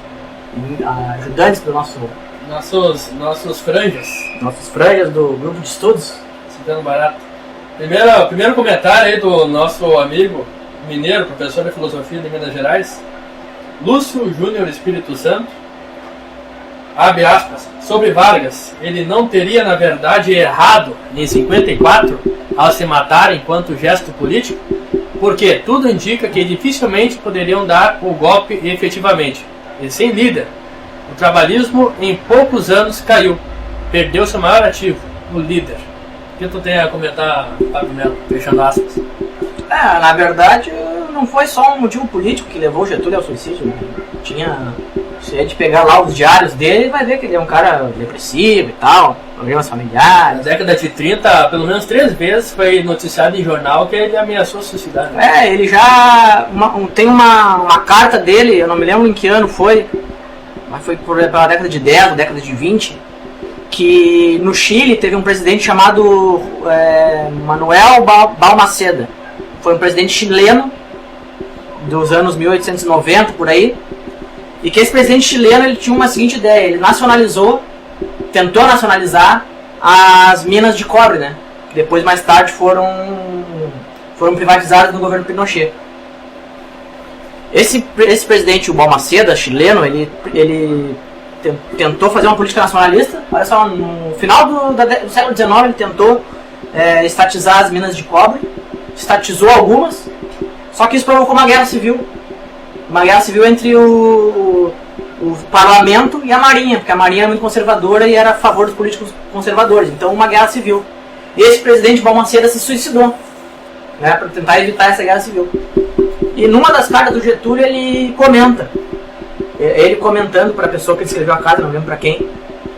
ajudantes do Nossos franjas. nossos franjas do grupo de estudos. Citando barato. Primeiro comentário aí do nosso amigo mineiro, professor de filosofia de Minas Gerais, Lúcio Júnior Espírito Santo. Abre aspas. Sobre Vargas, ele não teria na verdade errado em 54 ao se matar enquanto gesto político? Porque tudo indica que dificilmente poderiam dar o golpe efetivamente. E sem líder, o trabalhismo em poucos anos caiu. Perdeu seu maior ativo, o líder. O que tu tem a comentar, Fábio Melo, fechando aspas? Na verdade, não foi só um motivo político que levou o Getúlio ao suicídio. Né? Se a gente pegar lá os diários dele, vai ver que ele é um cara depressivo e tal, problemas Na familiares. década de 30, pelo menos 3 vezes foi noticiado em jornal que ele ameaçou suicidar. Né? Ele já... tem uma carta dele, eu não me lembro em que ano foi, mas foi pela década de 10, década de 20, que no Chile teve um presidente chamado Manuel Balmaceda. Foi um presidente chileno dos anos 1890, por aí, e que esse presidente chileno ele tinha uma seguinte ideia: ele tentou nacionalizar as minas de cobre, né? Que depois, mais tarde, foram privatizadas no governo Pinochet. Esse presidente, o Balmaceda, chileno, ele tentou fazer uma política nacionalista. Olha só, no final do século XIX ele tentou estatizar as minas de cobre, estatizou algumas, só que isso provocou uma guerra civil. Uma guerra civil entre o parlamento e a marinha, porque a marinha era muito conservadora e era a favor dos políticos conservadores. Então, uma guerra civil. E esse presidente Balmaceda se suicidou, né, para tentar evitar essa guerra civil. E numa das cartas do Getúlio ele comenta, ele comentando para a pessoa que escreveu a carta, não lembro para quem,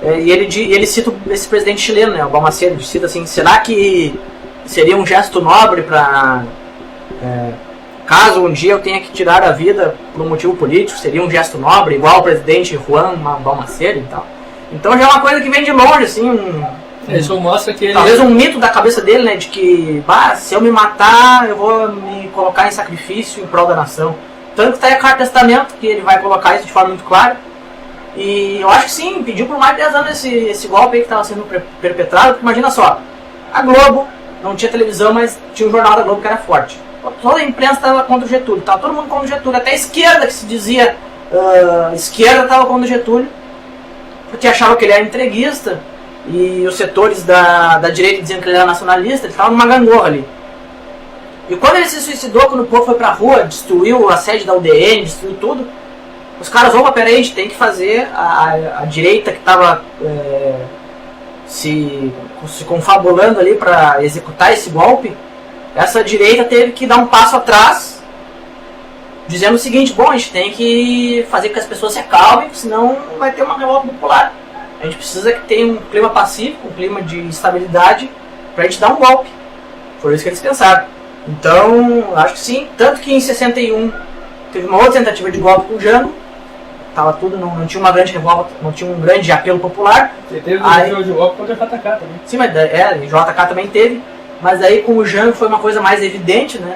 e ele cita esse presidente chileno, né, o Balmaceda, ele cita assim: será que seria um gesto nobre para... caso um dia eu tenha que tirar a vida por um motivo político, seria um gesto nobre, igual o presidente Juan Balmaceda e tal. Então já é uma coisa que vem de longe, assim, Isso mostra que ele... Talvez um mito da cabeça dele, né? De que, se eu me matar, eu vou me colocar em sacrifício em prol da nação. Tanto que tá aí a carta testamento, que ele vai colocar isso de forma muito clara. E eu acho que sim, pediu por mais de 10 anos esse golpe aí que estava sendo perpetrado. Porque imagina só, a Globo não tinha televisão, mas tinha um jornal da Globo que era forte. Toda a imprensa estava contra o Getúlio, estava todo mundo contra o Getúlio. Até a esquerda, que se dizia esquerda, estava contra o Getúlio, porque achava que ele era entreguista. E os setores da direita diziam que ele era nacionalista, ele estava numa gangorra ali. E quando ele se suicidou, quando o povo foi pra rua, destruiu a sede da UDN, destruiu tudo, os caras, opa, peraí, a gente tem que fazer a direita que estava se confabulando ali para executar esse golpe. Essa direita teve que dar um passo atrás, dizendo o seguinte: bom, a gente tem que fazer com que as pessoas se acalmem, senão vai ter uma revolta popular. A gente precisa que tenha um clima pacífico, um clima de estabilidade, pra gente dar um golpe. Foi isso que eles pensaram. Então, acho que sim. Tanto que em 61 teve uma outra tentativa de golpe com o Jango. Tava tudo, não tinha uma grande revolta, não tinha um grande apelo popular. Você teve um de golpe contra o JK também. Sim, mas o JK também teve. Mas aí com o Jango foi uma coisa mais evidente, né?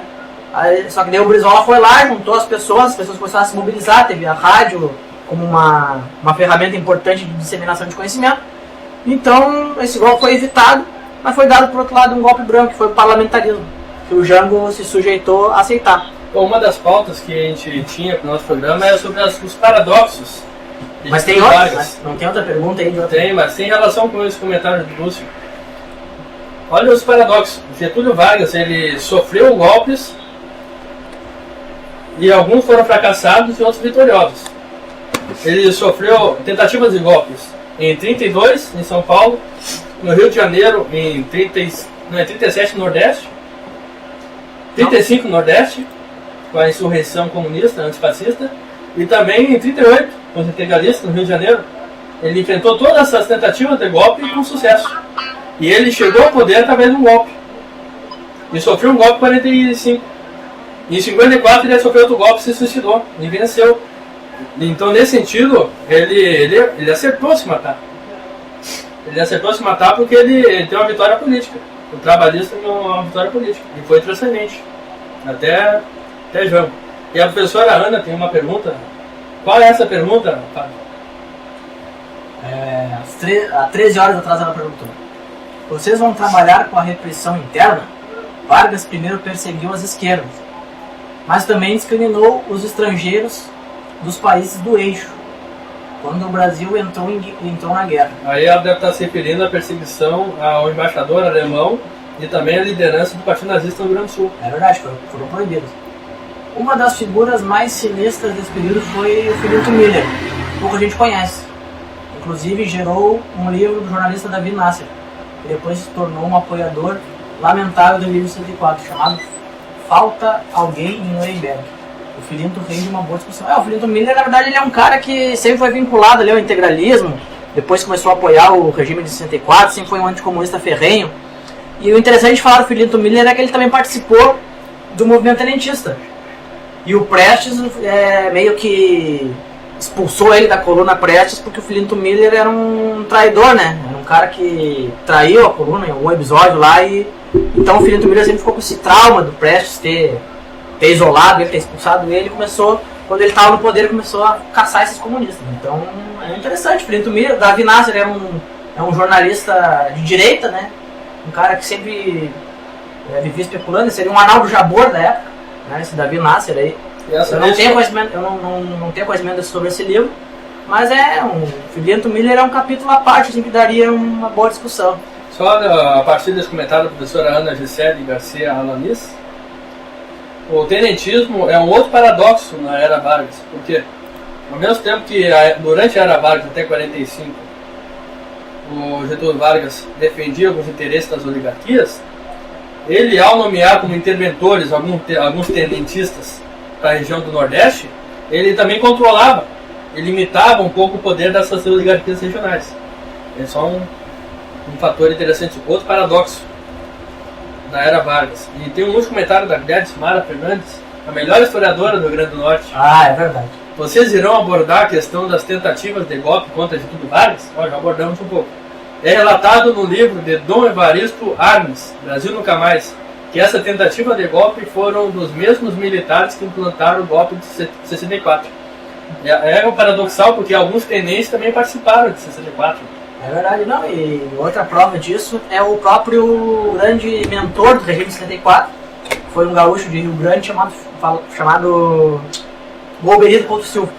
Aí, só que daí o Brizola foi lá, juntou as pessoas começaram a se mobilizar, teve a rádio como uma ferramenta importante de disseminação de conhecimento. Então esse golpe foi evitado, mas foi dado por outro lado um golpe branco, que foi o parlamentarismo, que o Jango se sujeitou a aceitar. Bom, uma das pautas que a gente tinha para o nosso programa era sobre os paradoxos. Mas tem outra? Mas não tem outra pergunta aí? Tem, mas tem relação com esse comentário do Lúcio. Olha os paradoxos. Getúlio Vargas, ele sofreu golpes e alguns foram fracassados e outros vitoriosos. Ele sofreu tentativas de golpes em 32 em São Paulo, no Rio de Janeiro em 37 no Nordeste, 35 no Nordeste, com a insurreição comunista, antifascista, e também em 38, com os integralistas no Rio de Janeiro. Ele enfrentou todas essas tentativas de golpe com sucesso. E ele chegou ao poder através de um golpe. E sofreu um golpe em 45. E em 54 ele sofreu outro golpe e se suicidou. E venceu. Então, nesse sentido, ele acertou se matar. Ele acertou se matar porque ele tem uma vitória política. O trabalhista tem uma vitória política. E foi transcendente. Até João. E a professora Ana tem uma pergunta. Qual é essa pergunta, Fábio? Há 13 horas atrás ela perguntou: vocês vão trabalhar com a repressão interna? Vargas primeiro perseguiu as esquerdas, mas também discriminou os estrangeiros dos países do eixo, quando o Brasil entrou na guerra. Aí ela deve estar se referindo à perseguição ao embaixador alemão e também à liderança do Partido Nazista no Rio Grande do Sul. É verdade, foram proibidos. Uma das figuras mais sinistras desse período foi o Filinto Miller, pouca gente conhece. Inclusive gerou um livro do jornalista Davi Nasser, que depois se tornou um apoiador lamentável do livro 64, chamado Falta Alguém em Nuremberg. O Filinto rende uma boa discussão. O Filinto Miller, na verdade, ele é um cara que sempre foi vinculado ali ao integralismo, depois começou a apoiar o regime de 64, sempre foi um anticomunista ferrenho. E o interessante de falar do Filinto Miller é que ele também participou do movimento tenentista. E o Prestes meio que expulsou ele da coluna Prestes porque o Filinto Miller era um traidor, né? Era um cara que traiu a coluna em algum episódio lá. Então o Filinto Miller sempre ficou com esse trauma do Prestes ter isolado ele, ter expulsado ele. Começou, quando ele estava no poder, começou a caçar esses comunistas. Então é interessante. O Filinto Miller, Davi Nasser é um jornalista de direita, né? Um cara que sempre vivia especulando. Seria um Arnaldo Jabor da época, né? Esse Davi Nasser aí. Eu não tenho conhecimento sobre esse livro, mas o Filinto Miller é um capítulo à parte, assim, que daria uma boa discussão. Só a partir desse comentário da professora Ana Gisele Garcia Alanis, o tenentismo é um outro paradoxo na era Vargas, porque ao mesmo tempo que durante a era Vargas até 45 o Getúlio Vargas defendia alguns interesses das oligarquias, ele, ao nomear como interventores alguns tenentistas para a região do Nordeste, ele também controlava e limitava um pouco o poder dessas oligarquias regionais. É só um fator interessante. Outro paradoxo da era Vargas. E tem um último comentário da Gladys Mara Fernandes, a melhor historiadora do Rio Grande do Norte. Ah, é verdade. Vocês irão abordar a questão das tentativas de golpe contra Getúlio Vargas? Já abordamos um pouco. É relatado no livro de Dom Evaristo Arnes, Brasil Nunca Mais, que essa tentativa de golpe foram dos mesmos militares que implantaram o golpe de 64. É um paradoxal porque alguns tenentes também participaram de 64. É verdade, não, e outra prova disso é o próprio grande mentor do regime de 64, foi um gaúcho de Rio Grande chamado Golbery do Couto Silva.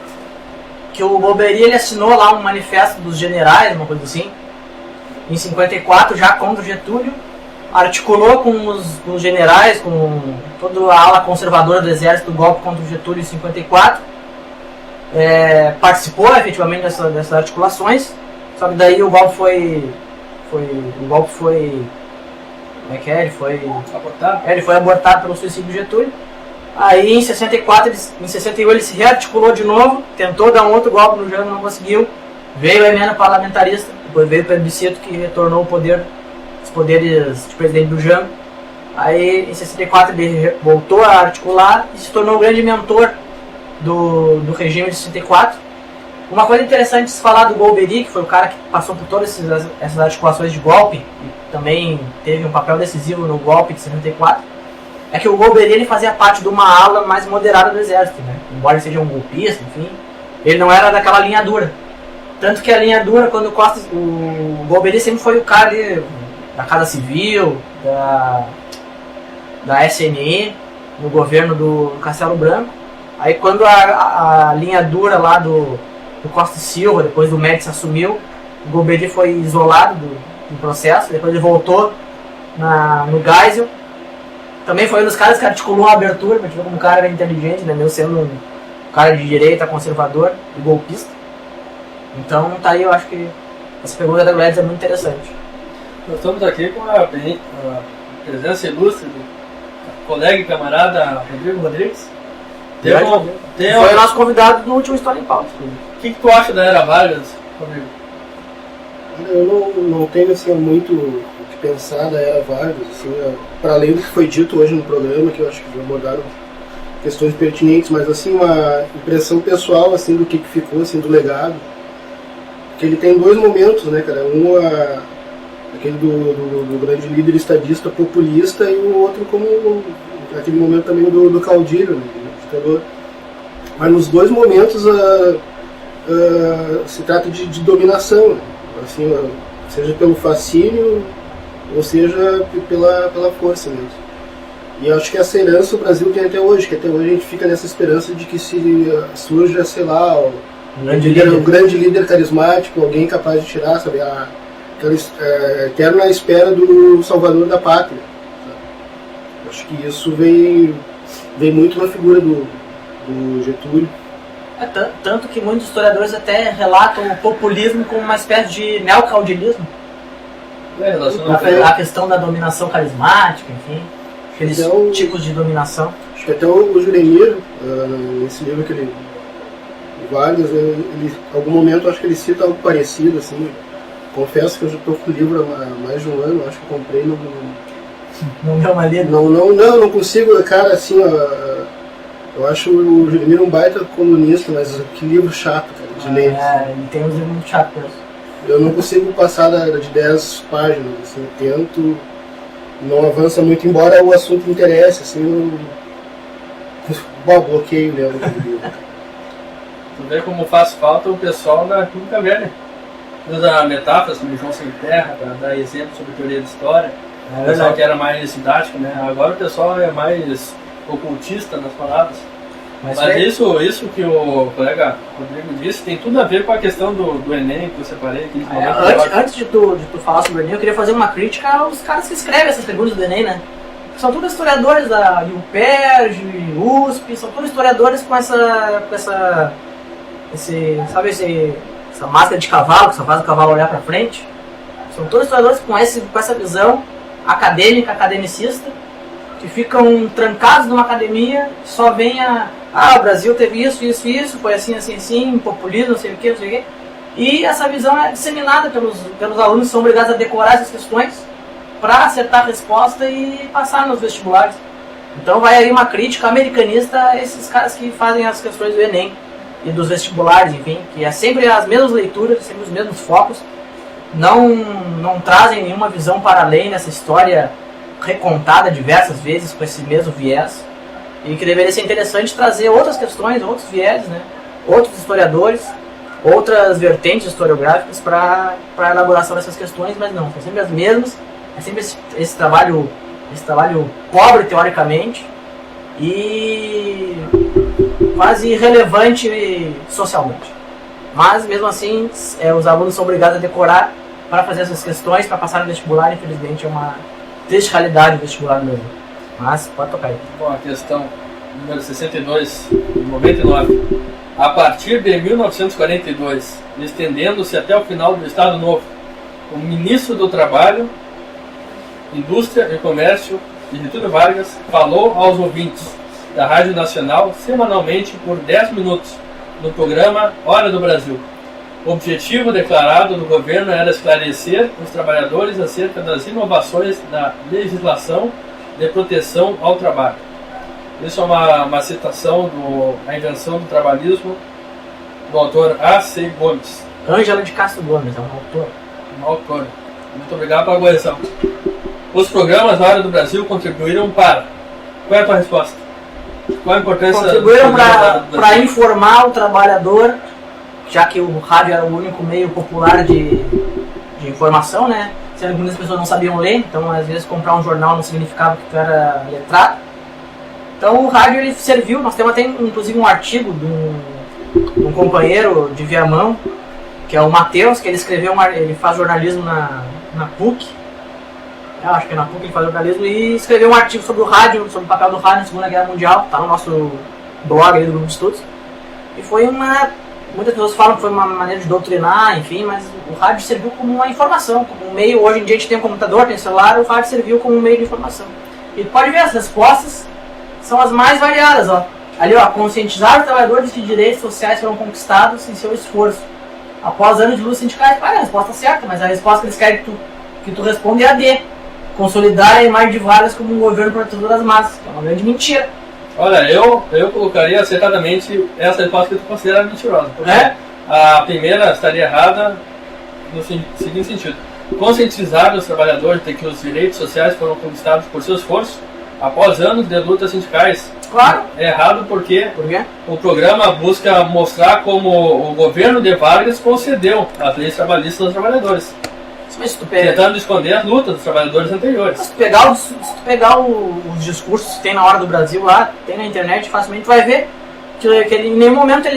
Que o Golbery ele assinou lá um manifesto dos generais, uma coisa assim, em 54, já contra o Getúlio, articulou com os generais, com toda a ala conservadora do exército do golpe contra o Getúlio em 54, participou efetivamente dessas articulações, só que daí o golpe foi como é que é? Ele foi abortado pelo suicídio do Getúlio. Aí em 64, em 61 ele se rearticulou de novo, tentou dar um outro golpe no Jango, não conseguiu. Veio a emenda parlamentarista, depois veio o plebiscito que retornou os poderes de presidente do Jango. Aí em 64 ele voltou a articular e se tornou o grande mentor do regime de 64. Uma coisa interessante de se falar do Golbery, que foi o cara que passou por todas essas articulações de golpe e também teve um papel decisivo no golpe de 64, é que o Golbery ele fazia parte de uma ala mais moderada do exército, né? Embora ele seja um golpista, enfim, ele não era daquela linha dura. Tanto que a linha dura, quando o Golbery sempre foi o cara ali da Casa Civil, da SNI, no governo do Castelo Branco. Aí quando a linha dura lá do Costa e Silva, depois do Médici assumiu, o Golbery foi isolado do processo, depois ele voltou no Geisel. Também foi um dos caras que articulou a abertura, porque como o cara era inteligente, né, mesmo sendo um cara de direita, conservador e golpista. Então tá aí, eu acho que essa pergunta da Gladys é muito interessante. Nós estamos aqui com a presença ilustre do colega e camarada Rodrigo Rodrigues. Foi o nosso convidado no último História em Pauta. O que tu acha da Era Vargas, Rodrigo? Eu não tenho assim, muito o que pensar da Era Vargas, assim, para além do que foi dito hoje no programa, que eu acho que já abordaram questões pertinentes, mas assim, uma impressão pessoal assim, do que ficou assim, do legado. Que ele tem dois momentos, né, cara? Aquele do grande líder estadista populista e o outro como aquele momento também do caudilho, né, do ditador. Mas nos dois momentos se trata de dominação, né? Assim, seja pelo fascínio ou seja pela força mesmo. E acho que essa herança o Brasil tem até hoje, que até hoje a gente fica nessa esperança de que se surja, sei lá, um grande líder carismático, alguém capaz de tirar, sabe, aquela eterna espera do salvador da pátria. Sabe? Acho que isso vem muito na figura do Getúlio. Tanto que muitos historiadores até relatam o populismo como uma espécie de neocaudilismo. A questão da dominação carismática, enfim, aqueles tipos de dominação. Acho que até o Juremir, nesse livro que ele Vargas, em algum momento acho que ele cita algo parecido, assim. Confesso que eu já estou com o livro há mais de um ano, acho que eu comprei não deu uma lida? Não consigo, cara, assim, eu acho o Juremir um baita comunista, mas que livro chato, cara, de ler. Ele tem uns livros muito chatos mesmo. Eu não consigo passar de 10 páginas, assim, tento, não avança muito, embora o assunto interesse, assim, eu bloqueio lendo o livro. Tu vê como faz falta o pessoal da Clínica Velha. Usa metáforas como João Sem Terra para dar exemplo sobre teoria de história. O pessoal que era mais didático, né? Agora o pessoal é mais ocultista nas palavras. Mas isso que o colega Rodrigo disse tem tudo a ver com a questão do Enem que eu separei. Antes de tu falar sobre o Enem, eu queria fazer uma crítica aos caras que escrevem essas perguntas do Enem, né? São todos historiadores da UPERJ, USP, são todos historiadores com essa máscara de cavalo, que só faz o cavalo olhar pra frente. São todos historiadores com essa visão acadêmica, academicista, que ficam trancados numa academia, só vem o Brasil teve isso, foi assim, populismo, não sei o que. E essa visão é disseminada pelos alunos que são obrigados a decorar essas questões para acertar a resposta e passar nos vestibulares. Então vai aí uma crítica americanista a esses caras que fazem as questões do Enem e dos vestibulares, enfim, que é sempre as mesmas leituras, sempre os mesmos focos, não trazem nenhuma visão para além dessa história recontada diversas vezes com esse mesmo viés, e que deveria ser interessante trazer outras questões, outros viés, né? Outros historiadores, outras vertentes historiográficas para a elaboração dessas questões, mas não, são sempre as mesmas, é sempre esse trabalho pobre teoricamente e quase irrelevante socialmente. Mas mesmo assim, os alunos são obrigados a decorar para fazer essas questões, para passar no vestibular. Infelizmente é uma triste realidade do vestibular mesmo. Mas pode tocar aí. Bom, a questão número 62, 99. A partir de 1942, estendendo-se até o final do Estado Novo, o ministro do Trabalho, Indústria e Comércio, Getúlio Vargas, falou aos ouvintes da Rádio Nacional semanalmente por 10 minutos no programa Hora do Brasil. O objetivo declarado do governo era esclarecer os trabalhadores acerca das inovações da legislação de proteção ao trabalho. Isso é uma citação da invenção do trabalhismo do autor A.C. Gomes. Ângela de Castro Gomes é um autor. Muito obrigado pela correção. Os programas da Hora do Brasil contribuíram para... Qual é a tua resposta? Qual a importância... Contribuíram para informar o trabalhador, já que o rádio era o único meio popular de informação, né? Sendo que muitas pessoas não sabiam ler, então às vezes comprar um jornal não significava que tu era letrado. Então o rádio ele serviu, nós temos até inclusive um artigo de um companheiro de Viamão, que é o Matheus, que ele escreveu, ele faz jornalismo na PUC, eu acho que é na PUC ele faz jornalismo, e escreveu um artigo sobre o rádio, sobre o papel do rádio na Segunda Guerra Mundial, está no nosso blog aí do Grupo de Estudos, e foi muitas pessoas falam que foi uma maneira de doutrinar, enfim, mas o rádio serviu como uma informação, como um meio. Hoje em dia a gente tem um computador, tem celular, o rádio serviu como um meio de informação. E pode ver, as respostas são as mais variadas, ó. Ali, ó, conscientizar os trabalhadores de direitos sociais foram conquistados em seu esforço. Após anos de lutas sindicais, a resposta certa, mas a resposta que eles querem que tu responda é a D. Consolidar a imagem de Vargas como um governo protetor das massas, que é uma grande mentira. Olha, eu colocaria acertadamente essa resposta que tu considera mentirosa. A primeira estaria errada no seguinte sentido. Conscientizar os trabalhadores de que os direitos sociais foram conquistados por seu esforço após anos de lutas sindicais. Claro. É errado porque Por quê? O programa busca mostrar como o governo de Vargas concedeu as leis trabalhistas aos trabalhadores, Mas se tu tentando esconder as lutas dos trabalhadores anteriores. Se tu pegar os discursos que tem na Hora do Brasil lá, tem na internet, facilmente tu vai ver que em nenhum momento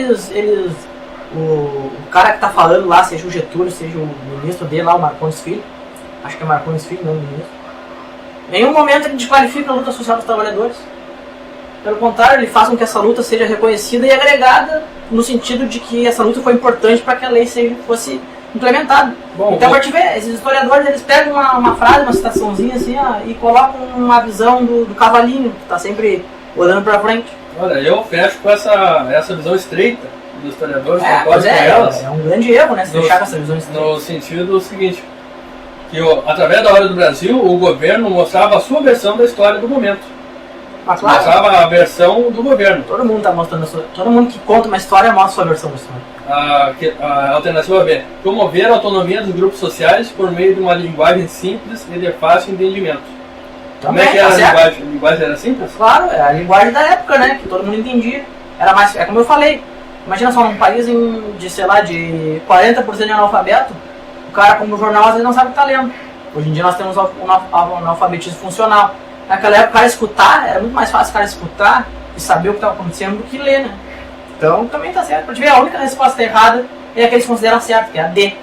o cara que tá falando lá, seja o Getúlio, seja o ministro dele lá, o Marcondes Filho, acho que é Marcondes Filho, não o ministro, em nenhum momento ele desqualifica a luta social dos trabalhadores. Pelo contrário, ele faz com que essa luta seja reconhecida e agregada no sentido de que essa luta foi importante para que a lei fosse implementada. Então, para te ver, esses historiadores eles pegam uma frase, uma citaçãozinha assim, ó, e colocam uma visão do cavalinho, que está sempre olhando para frente. Olha, eu fecho com essa visão estreita dos historiadores, concordo com elas. É um grande erro, né, se deixar com essa visão estreita. No sentido seguinte, que através da Hora do Brasil, o governo mostrava a sua versão da história do momento. Mas, claro, mostrava a versão do governo. Todo mundo está mostrando todo mundo que conta uma história mostra a sua versão da história. A alternativa B, promover a autonomia dos grupos sociais por meio de uma linguagem simples e de fácil entendimento. Como é que era a linguagem? A linguagem era simples? Claro, é a linguagem da época, né, que todo mundo entendia. Era mais, como eu falei, imagina só, num país de 40% de analfabeto, o cara como jornal às vezes não sabe o que está lendo. Hoje em dia nós temos um analfabetismo funcional. Naquela época o cara escutar, era muito mais fácil o cara escutar e saber o que estava acontecendo do que ler, né? Então também tá certo. Pra te ver, a única resposta errada é a que eles consideram certa, que é a D.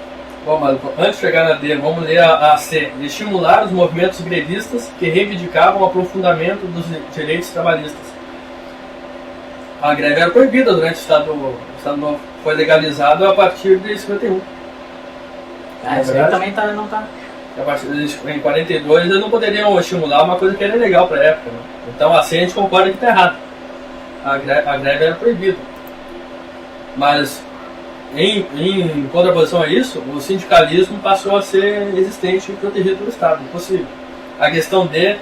Bom, mas antes de chegar na D, vamos ler a C. Estimular os movimentos grevistas que reivindicavam o aprofundamento dos direitos trabalhistas. A greve era proibida durante o Estado Novo. Foi legalizado a partir de 51. Isso aí também não tá... Em 42 eles não poderiam estimular uma coisa que era legal para a época, né? Então assim a gente concorda que está errado. A greve era proibida. Mas em contraposição a isso, o sindicalismo passou a ser existente e protegido pelo Estado. Impossível. A questão de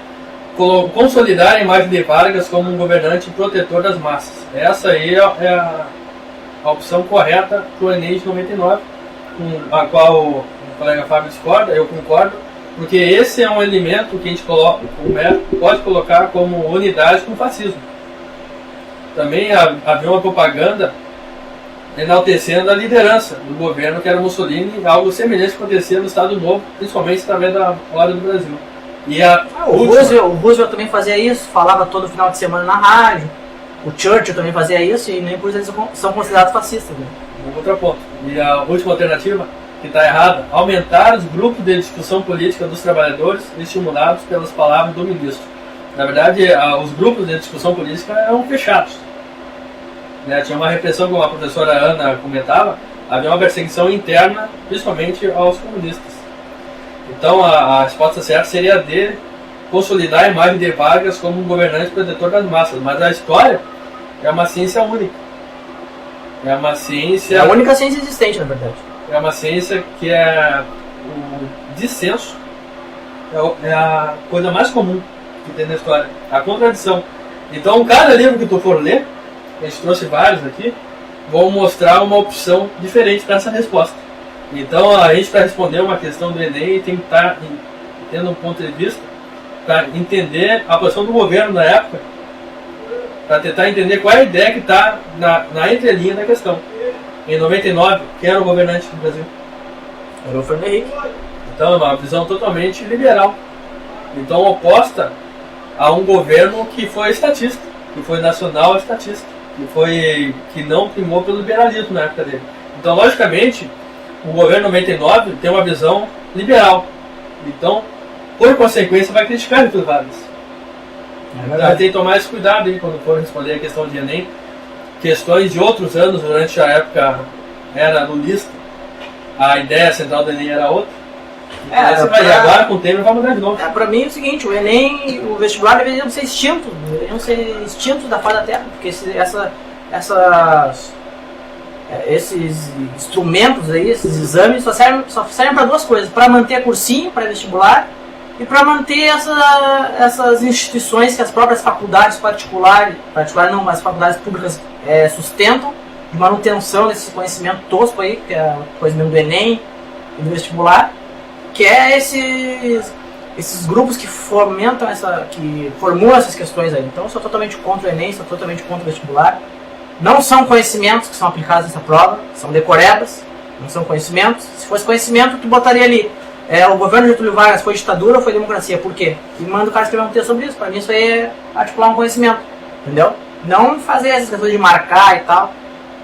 consolidar a imagem de Vargas como um governante protetor das massas. Essa aí é a opção correta para o Enem de 99, com a qual colega Fábio discorda, eu concordo, porque esse é um elemento que a gente pode colocar como unidade com o fascismo. Também havia uma propaganda enaltecendo a liderança do governo, que era Mussolini, algo semelhante que acontecia no Estado Novo, principalmente através da Hora do Brasil. E o Roosevelt também fazia isso, falava todo final de semana na rádio. O Churchill também fazia isso e nem por isso eles são considerados fascistas. Né? Um contraponto. E a última alternativa, que está errada, aumentar os grupos de discussão política dos trabalhadores estimulados pelas palavras do ministro. Na verdade, os grupos de discussão política eram fechados. Né? Tinha uma repressão, como a professora Ana comentava, havia uma perseguição interna, principalmente aos comunistas. Então a resposta certa seria de consolidar a imagem de Vargas como um governante protetor das massas. Mas a história é uma ciência única. É uma ciência... É a única ciência existente, na verdade. É uma ciência que é o dissenso, é a coisa mais comum que tem na história, a contradição. Então, cada livro que tu for ler, a gente trouxe vários aqui, vão mostrar uma opção diferente para essa resposta. Então, a gente, para responder uma questão do Enem, tem que estar tendo um ponto de vista para entender a posição do governo na época, para tentar entender qual é a ideia que está na entrelinha da questão. Em 99, quem era o governante do Brasil? Era o Fernando Henrique. Então, é uma visão totalmente liberal. Então, oposta a um governo que foi estatista, que foi nacional estatista, que não primou pelo liberalismo na época dele. Então, logicamente, o governo 99 tem uma visão liberal. Então, por consequência, vai criticar Getúlio Vargas. Então, tem que tomar esse cuidado aí quando for responder a questão de Enem. Questões de outros anos, durante a época era lulista, a ideia central do Enem era outra. Agora com o Temer vai mudar de novo. Pra mim é o seguinte, o Enem, o vestibular deveriam ser extintos da face da terra, porque esses instrumentos aí, esses exames só servem para duas coisas: para manter cursinho, para vestibular, e para manter essas instituições que as próprias faculdades particulares não, mas faculdades públicas sustentam, de manutenção desse conhecimento tosco aí, que é o conhecimento do Enem e do vestibular, que é esses grupos que formulam essas questões aí. Então eu sou totalmente contra o Enem, sou totalmente contra o vestibular. Não são conhecimentos que são aplicados nessa prova, são decorebas, não são conhecimentos. Se fosse conhecimento, tu botaria ali: o governo de Getúlio Vargas foi ditadura ou foi democracia? Por quê? E manda o cara escrever um texto sobre isso. Para mim isso aí é articular um conhecimento, entendeu? Não fazer essas questões de marcar e tal.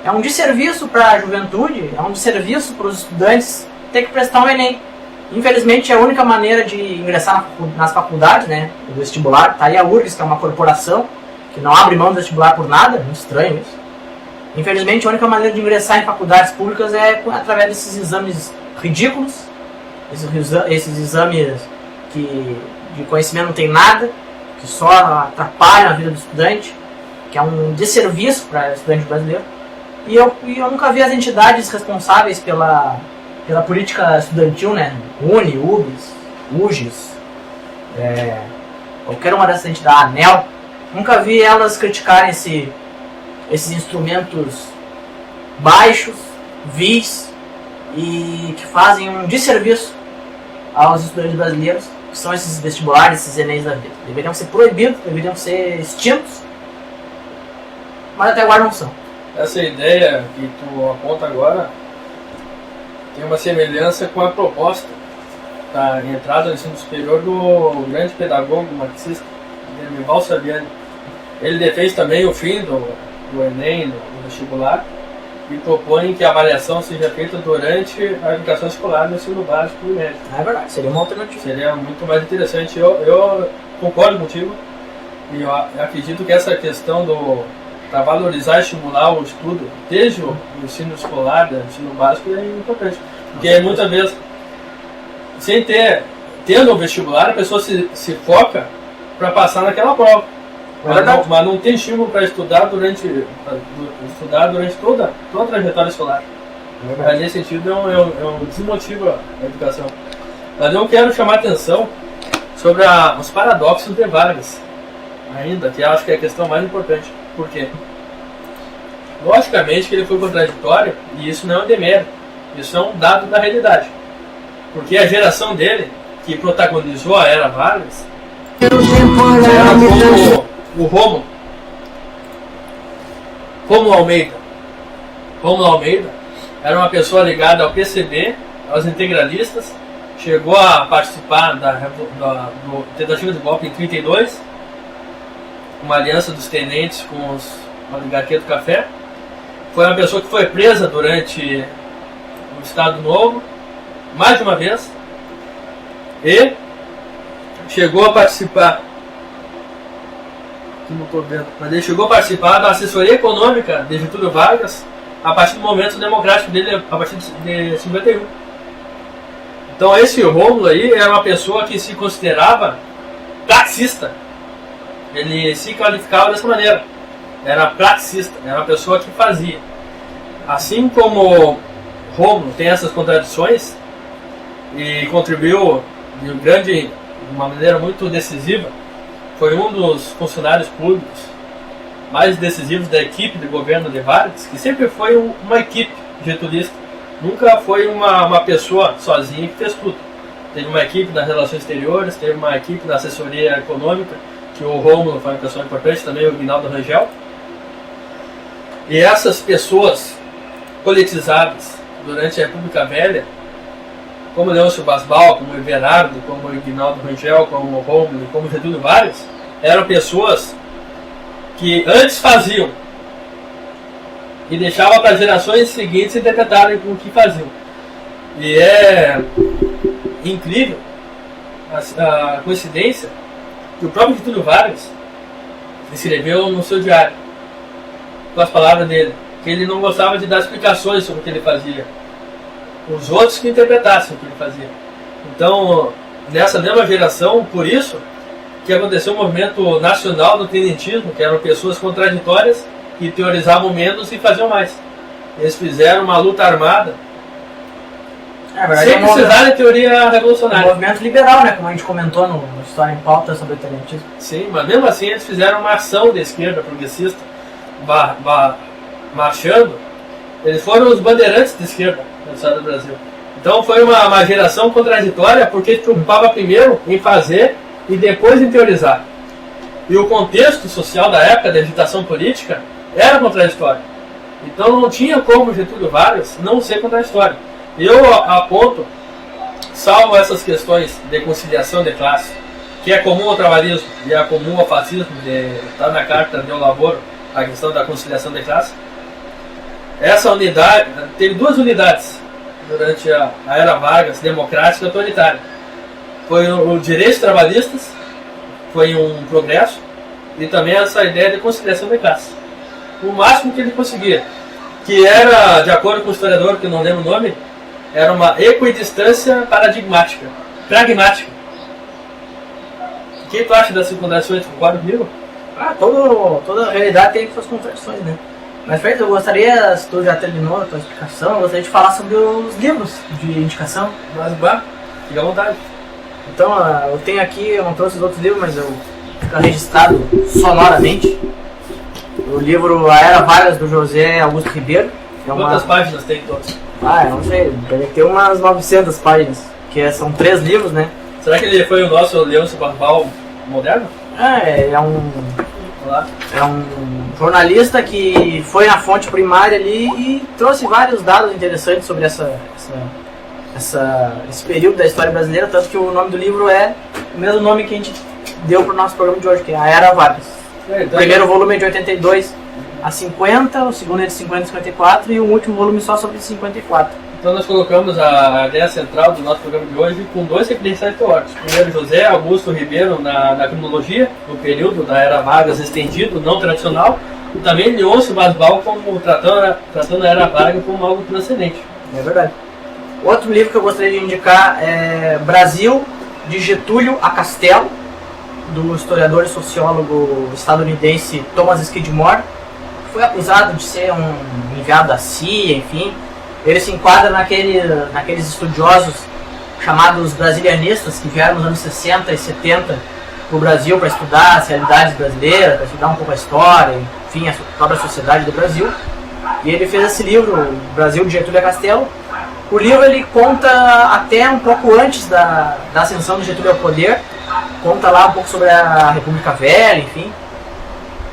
É um desserviço para a juventude, é um desserviço para os estudantes ter que prestar um Enem. Infelizmente, é a única maneira de ingressar nas faculdades, né, do vestibular. Tá aí a URGS, que é uma corporação que não abre mão do vestibular por nada, muito estranho isso. Infelizmente, a única maneira de ingressar em faculdades públicas é através desses exames ridículos, esses exames que de conhecimento não tem nada, que só atrapalham a vida do estudante, que é um desserviço para o estudante brasileiro. E eu nunca vi as entidades responsáveis pela política estudantil, né? UNE, UBS, UGES, qualquer uma dessas entidades, ANEL, nunca vi elas criticarem esses instrumentos baixos, vis, e que fazem um desserviço aos estudantes brasileiros, que são esses vestibulares, esses Enems da vida. Deveriam ser proibidos, deveriam ser extintos, mas até agora não são. Essa ideia que tu aponta agora tem uma semelhança com a proposta da entrada no ensino superior do grande pedagogo marxista, Denival Saviani. Ele defende também o fim do Enem, do vestibular, e propõe que a avaliação seja feita durante a educação escolar no ensino básico e médio. É verdade, seria uma alternativa. Seria muito mais interessante. Eu concordo contigo, e eu acredito que essa questão para valorizar e estimular o estudo desde o ensino escolar, do ensino básico, é importante. Porque muitas vezes, tendo o vestibular, a pessoa se foca para passar naquela prova. Mas não tem estímulo para estudar durante toda a trajetória escolar. Mas nesse sentido desmotiva a educação. Mas eu quero chamar a atenção sobre os paradoxos de Vargas, ainda, que eu acho que é a questão mais importante. Por quê? Logicamente que ele foi contraditório, e isso não é um demérito, isso é um dado da realidade. Porque a geração dele, que protagonizou a Era Vargas, era como o Rômulo Almeida. Rômulo Almeida era uma pessoa ligada ao PCB, aos integralistas, chegou a participar do tentativa de golpe em 32, uma aliança dos tenentes com a oligarquia do café. Foi uma pessoa que foi presa durante o Estado Novo, mais de uma vez, e chegou a participar, não estou vendo, mas ele chegou a participar da assessoria econômica de Getúlio Vargas a partir do momento democrático dele, a partir de 51. Então esse Rômulo aí era uma pessoa que se considerava praxista. Ele se qualificava dessa maneira. Era praxista, era uma pessoa que fazia. Assim como Rômulo tem essas contradições e contribuiu de uma maneira muito decisiva, foi um dos funcionários públicos mais decisivos da equipe de governo de Vargas, que sempre foi uma equipe getulista. Nunca foi uma pessoa sozinha que fez tudo. Teve uma equipe nas relações exteriores, teve uma equipe na assessoria econômica, que o Rômulo foi uma pessoa importante, também o Guinaldo Rangel. E essas pessoas politizadas durante a República Velha, como Leôncio Basbal, como o Everardo, como o Guinaldo Rangel, como o Rômulo, como o Getúlio Vargas, eram pessoas que antes faziam e deixavam para as gerações seguintes interpretarem o que faziam. E é incrível a coincidência que o próprio Getúlio Vargas escreveu no seu diário, com as palavras dele, que ele não gostava de dar explicações sobre o que ele fazia, os outros que interpretassem o que ele fazia. Então, nessa mesma geração, por isso que aconteceu o movimento nacional do tenentismo, que eram pessoas contraditórias que teorizavam menos e faziam mais. Eles fizeram uma luta armada sem precisar de teoria revolucionária. Um movimento liberal, né? Como a gente comentou no História em Pauta sobre o tenentismo. Sim, mas mesmo assim eles fizeram uma ação de esquerda progressista, marchando. Eles foram os bandeirantes de esquerda no estado do Brasil. Então foi uma geração contraditória, porque se preocupava primeiro em fazer e depois em teorizar. E o contexto social da época da agitação política era contraditório. Então não tinha como Getúlio Vargas não ser contraditório. Eu aponto, salvo essas questões de conciliação de classe, que é comum ao trabalhismo e é comum ao fascismo, está na Carta do Laboro, a questão da conciliação de classe. Essa unidade, teve duas unidades durante a Era Vargas, democrática e autoritária. Foi o direitos trabalhistas, foi um progresso, e também essa ideia de conciliação de classe. O máximo que ele conseguia, que era, de acordo com o historiador, que eu não lembro o nome, era uma equidistância paradigmática, pragmática. O que tu acha dessas contradições? Concorda comigo? Toda realidade tem suas contradições, né? Mas, Fred, eu gostaria, se tu já terminou a tua explicação, eu gostaria de falar sobre os livros de indicação. Mas, fica à vontade. Então, eu tenho aqui, eu não trouxe os outros livros, mas eu fico registrado sonoramente. O livro A Era Vargas, do José Augusto Ribeiro. Quantas páginas tem todos? Eu não sei, deve ter umas 900 páginas, que são 3 livros, né? Será que ele foi o nosso Leôncio Basbal moderno? É um jornalista que foi na fonte primária ali e trouxe vários dados interessantes sobre esse período da história brasileira, tanto que o nome do livro é o mesmo nome que a gente deu para o nosso programa de hoje, que é A Era Vargas. O primeiro volume é de 82 a 50, o segundo é de 50 a 54 e o último volume só sobre 54. Então nós colocamos a ideia central do nosso programa de hoje com 2 referenciais teóricos. Primeiro, José Augusto Ribeiro na cronologia, no período da Era Vargas estendido, não tradicional, e também Leôncio Basbal como tratando a Era Vargas como algo transcendente. É verdade. Outro livro que eu gostaria de indicar é Brasil, de Getúlio a Castelo, do historiador e sociólogo estadunidense Thomas Skidmore, que foi acusado de ser um enviado da CIA, enfim. Ele se enquadra naqueles estudiosos chamados brasilianistas, que vieram nos anos 60 e 70 para o Brasil para estudar as realidades brasileiras, para estudar um pouco a história, enfim, a própria sociedade do Brasil. E ele fez esse livro, Brasil, de Getúlio a Castelo, O livro ele conta até um pouco antes da ascensão do Getúlio ao poder, conta lá um pouco sobre a República Velha, enfim,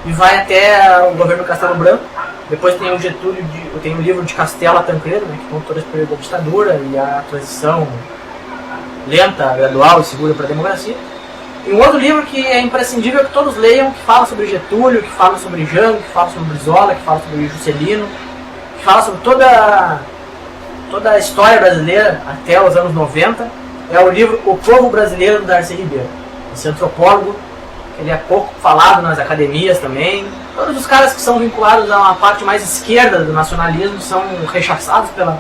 e vai até o governo Castelo Branco. Depois tem o Getúlio, tem o livro de Castelo a Tancredo, né, que conta todo esse período da ditadura e a transição lenta, gradual e segura para a democracia. E um outro livro que é imprescindível que todos leiam, que fala sobre Getúlio, que fala sobre Jango, que fala sobre Brizola, que fala sobre Juscelino, que fala sobre toda a história brasileira até os anos 90, é o livro O Povo Brasileiro, do Darcy Ribeiro. Esse antropólogo, ele é pouco falado nas academias também. Todos os caras que são vinculados a uma parte mais esquerda do nacionalismo são rechaçados pela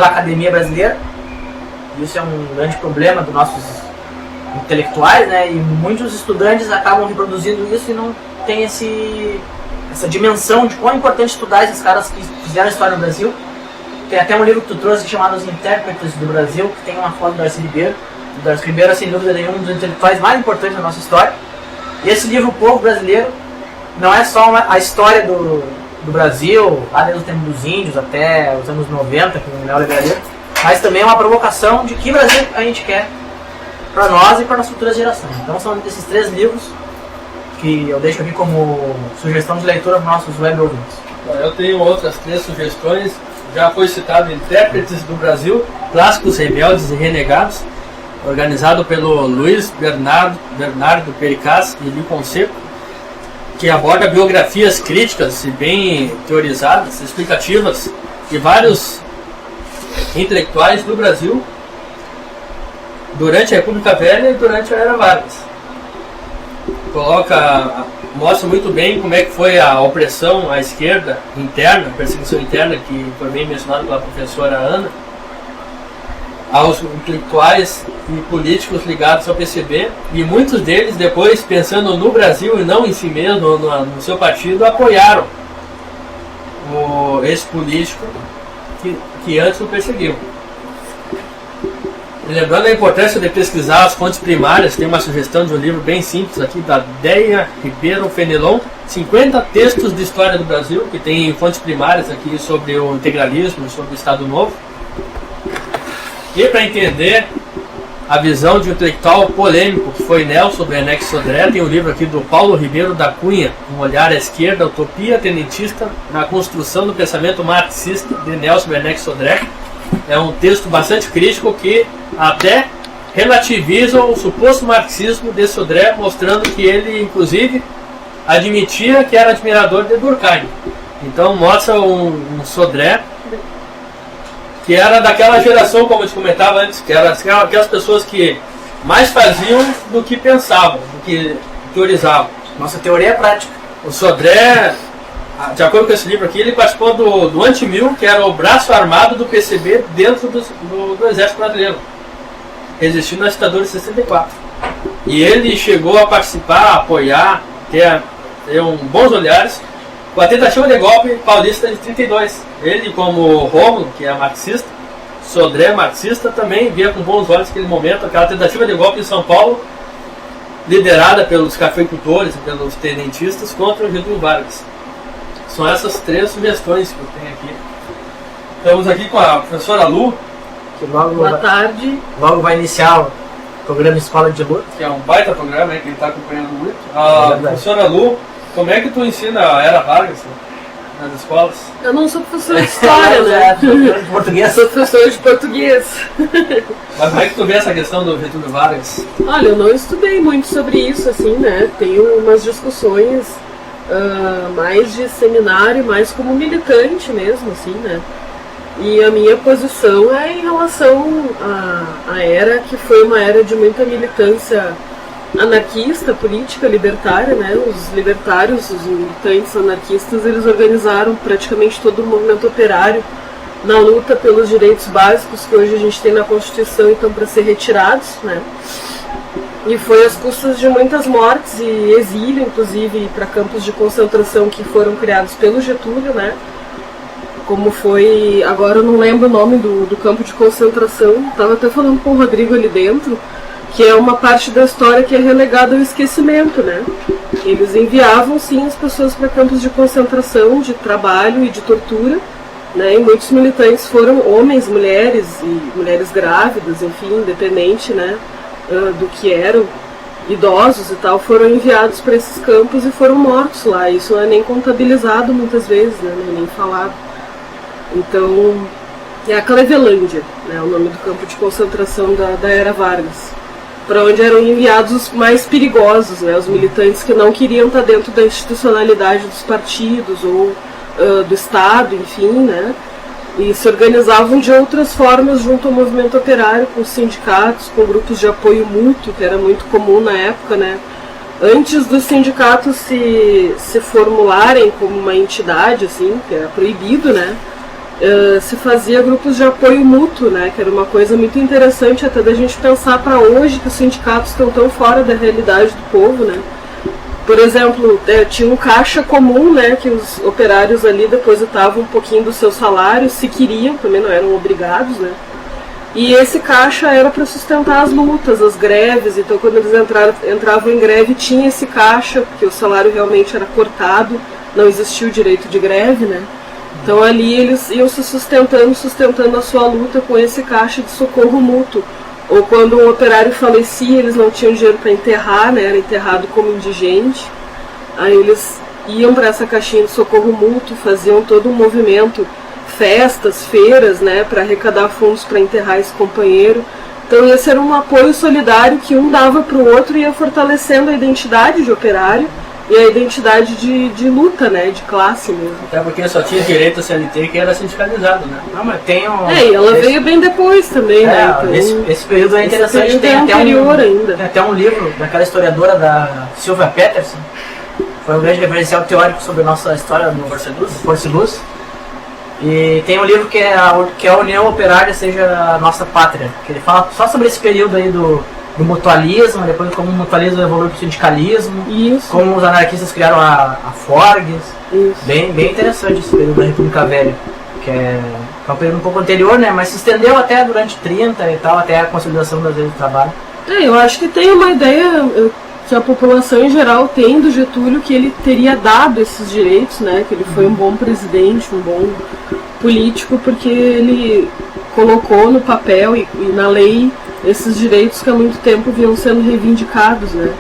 academia brasileira. Isso é um grande problema dos nossos intelectuais, né? E muitos estudantes acabam reproduzindo isso e não tem essa dimensão de quão é importante estudar esses caras que fizeram a história no Brasil. Tem até um livro que tu trouxe chamado Os Intérpretes do Brasil, que tem uma foto do Darcy Ribeiro. O Darcy Ribeiro é, sem dúvida nenhuma, um dos intelectuais mais importantes da nossa história. E esse livro, O Povo Brasileiro, não é só a história do Brasil, lá desde o tempo dos índios até os anos 90, com o neoliberalismo, mas também é uma provocação de que Brasil a gente quer para nós e para as futuras gerações. Então são esses 3 livros que eu deixo aqui como sugestão de leitura para nossos web ouvintes. Eu tenho outras 3 sugestões. Já foi citado Intérpretes do Brasil, Clássicos Rebeldes e Renegados, organizado pelo Luiz Bernardo Pericaz e Lincoln Seco, que aborda biografias críticas e bem teorizadas, explicativas de vários intelectuais do Brasil durante a República Velha e durante a Era Vargas. Mostra muito bem como é que foi a opressão à esquerda interna, a perseguição interna, que foi bem mencionado pela professora Ana, aos intelectuais e políticos ligados ao PCB, e muitos deles depois, pensando no Brasil e não em si mesmo, no seu partido, apoiaram esse político que antes o perseguiu. E lembrando a importância de pesquisar as fontes primárias, tem uma sugestão de um livro bem simples aqui, da Deia Ribeiro Fenelon, 50 textos de história do Brasil, que tem fontes primárias aqui sobre o integralismo, sobre o Estado Novo. E para entender a visão de um intelectual polêmico que foi Nelson Werneck Sodré, tem um livro aqui do Paulo Ribeiro da Cunha, Um Olhar à Esquerda, Utopia Tenentista na Construção do Pensamento Marxista, de Nelson Werneck Sodré. É um texto bastante crítico que até relativiza o suposto marxismo de Sodré, mostrando que ele, inclusive, admitia que era admirador de Durkheim. Então mostra um Sodré que era daquela geração, como eu te comentava antes, que eram aquelas pessoas que mais faziam do que pensavam, do que teorizavam. Nossa teoria é prática. O Sodré, de acordo com esse livro aqui, ele participou do Antimil, que era o braço armado do PCB dentro do Exército Brasileiro, resistindo na ditadura de 64. E ele chegou a participar, a apoiar, ter bons olhares com a tentativa de golpe paulista de 32. Ele, como Rômulo, que é marxista, Sodré, marxista, também via com bons olhos aquele momento, aquela tentativa de golpe em São Paulo, liderada pelos cafeicultores e pelos tenentistas contra o Getúlio Vargas. São essas 3 sugestões que eu tenho aqui. Estamos aqui com a professora Lu, que logo Boa tarde. Logo vai iniciar o programa Escola de Luta, que é um baita programa, que ele está acompanhando muito. A professora Lu, como é que tu ensina a Era Vargas nas escolas? Eu não sou professora de história, né? de português. Sou professora de português. Mas como é que tu vê essa questão do Getúlio Vargas? Olha, eu não estudei muito sobre isso, assim, né? Tenho umas discussões mais de seminário, mais como militante mesmo, assim, né? E a minha posição é em relação à era que foi uma era de muita militância anarquista, política, libertária, né? Os libertários, os militantes anarquistas, eles organizaram praticamente todo o movimento operário na luta pelos direitos básicos que hoje a gente tem na Constituição e estão para ser retirados, né? E foi às custas de muitas mortes e exílio, inclusive, para campos de concentração que foram criados pelo Getúlio, né? Como foi, agora eu não lembro o nome do campo de concentração, estava até falando com o Rodrigo ali dentro, que é uma parte da história que é relegada ao esquecimento, né? Eles enviavam, sim, as pessoas para campos de concentração, de trabalho e de tortura, né? E muitos militantes foram homens, mulheres e mulheres grávidas, enfim, independente, né, do que eram, idosos e tal, foram enviados para esses campos e foram mortos lá. Isso não é nem contabilizado muitas vezes, né, nem falado. Então, é a Clevelândia, né, o nome do campo de concentração da Era Vargas, para onde eram enviados os mais perigosos, né, os militantes que não queriam estar dentro da institucionalidade dos partidos ou do Estado, enfim, né, e se organizavam de outras formas junto ao movimento operário, com sindicatos, com grupos de apoio mútuo, que era muito comum na época, né. Antes dos sindicatos se formularem como uma entidade, assim, que era proibido, né, se fazia grupos de apoio mútuo, né, que era uma coisa muito interessante até da gente pensar para hoje, que os sindicatos estão tão fora da realidade do povo, né. Por exemplo, tinha um caixa comum, né, que os operários ali depositavam um pouquinho do seu salário, se queriam, também não eram obrigados, né. E esse caixa era para sustentar as lutas, as greves. Então quando eles entravam em greve tinha esse caixa, porque o salário realmente era cortado, não existia o direito de greve, né. Então ali eles iam se sustentando a sua luta com esse caixa de socorro mútuo. Ou quando um operário falecia, eles não tinham dinheiro para enterrar, né, era enterrado como indigente. Aí eles iam para essa caixinha de socorro mútuo, faziam todo um movimento, festas, feiras, né, para arrecadar fundos para enterrar esse companheiro. Então esse era um apoio solidário que um dava para o outro e ia fortalecendo a identidade de operário e a identidade de luta, né, de classe mesmo. Até porque só tinha direito a CLT que era sindicalizado, né? Não, mas tem um... e ela veio bem depois também, né? Então, esse período é interessante, tem até tem até um livro daquela historiadora da Sylvia Peterson, foi um grande referencial teórico sobre a nossa história no Força e Luz. E tem um livro que é a União Operária Seja a Nossa Pátria, que ele fala só sobre esse período aí do mutualismo, depois como o mutualismo evoluiu para o sindicalismo, isso, como os anarquistas criaram a Forgues. Bem interessante esse período da República Velha, que é um período um pouco anterior, né, mas se estendeu até durante 30 e tal, até a consolidação das leis do trabalho. Eu acho que tem uma ideia que a população em geral tem do Getúlio, que ele teria dado esses direitos, né, que ele foi um bom presidente, um bom político, porque ele colocou no papel e na lei esses direitos que há muito tempo vinham sendo reivindicados, né?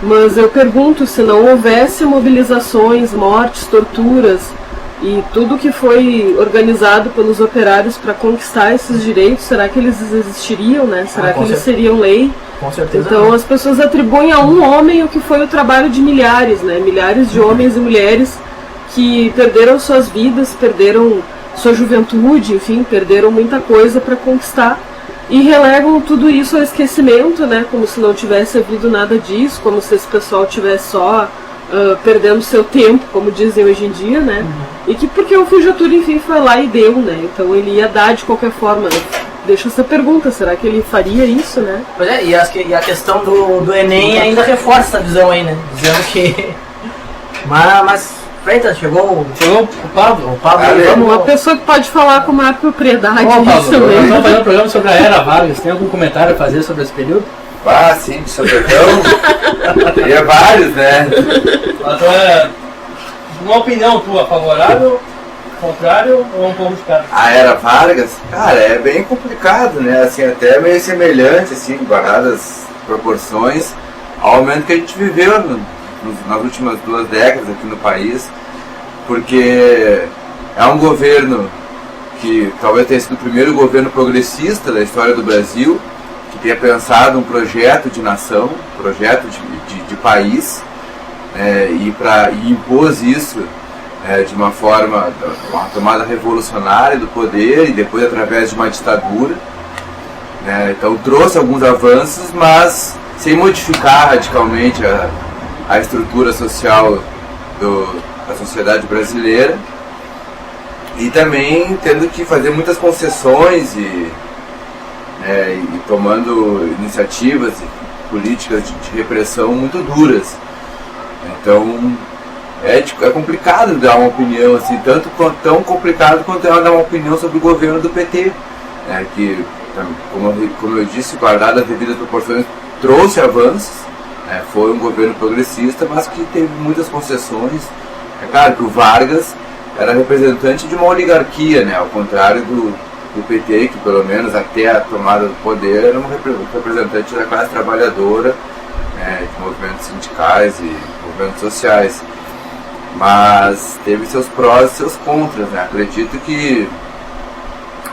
Mas eu pergunto, se não houvesse mobilizações, mortes, torturas e tudo que foi organizado pelos operários para conquistar esses direitos, será que eles existiriam, né? Será que eles seriam lei? Com certeza. Então não. As pessoas atribuem a um homem o que foi o trabalho de milhares, né? Milhares de homens e mulheres que perderam suas vidas, perderam sua juventude, enfim, perderam muita coisa para conquistar. E relegam tudo isso ao esquecimento, né? Como se não tivesse havido nada disso, como se esse pessoal tivesse só perdendo seu tempo, como dizem hoje em dia, né? E que porque o Getúlio, enfim, foi lá e deu, né? Então ele ia dar de qualquer forma. Deixa essa pergunta, será que ele faria isso, né? Pois é, e a questão do Enem ainda reforça essa visão aí, né? Dizendo que... Mas Freitas, chegou o Pablo. Uma pessoa que pode falar com maior propriedade. Pablo, nós estamos fazendo um programa sobre a Era Vargas. Tem algum comentário a fazer sobre esse período? Sim, sobre então. Teria vários, né? Então, uma opinião tua, favorável, contrário ou um pouco de cara? A Era Vargas, cara, é bem complicado, né? Assim, até meio semelhante, assim, guardadas as proporções ao momento que a gente viveu nas últimas 2 décadas aqui no país, porque é um governo que talvez tenha sido o primeiro governo progressista da história do Brasil, que tenha pensado um projeto de nação, um projeto de país, e impôs isso de uma forma, uma tomada revolucionária do poder e depois através de uma ditadura. Então trouxe alguns avanços, mas sem modificar radicalmente a estrutura social da sociedade brasileira, e também tendo que fazer muitas concessões e tomando iniciativas políticas de repressão muito duras. Então é complicado dar uma opinião assim, tão complicado quanto é dar uma opinião sobre o governo do PT, que, como eu disse, guardado as devidas proporções, trouxe avanços. Foi um governo progressista, mas que teve muitas concessões. É claro que o Vargas era representante de uma oligarquia, né? Ao contrário do PT, que pelo menos até a tomada do poder era um representante da classe trabalhadora, né? De movimentos sindicais e movimentos sociais. Mas teve seus prós e seus contras, né? Acredito que,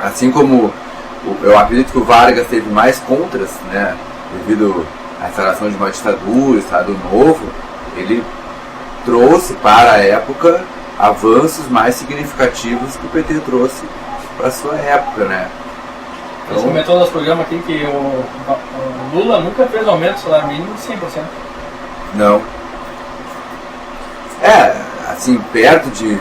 assim como eu acredito que o Vargas teve mais contras, né? Devido à instalação de uma ditadura, Estado Novo, ele trouxe para a época avanços mais significativos que o PT trouxe para a sua época, né? Você comentou no nosso programa aqui que o Lula nunca fez aumento do salário mínimo de 100%. Não. Assim, perto de...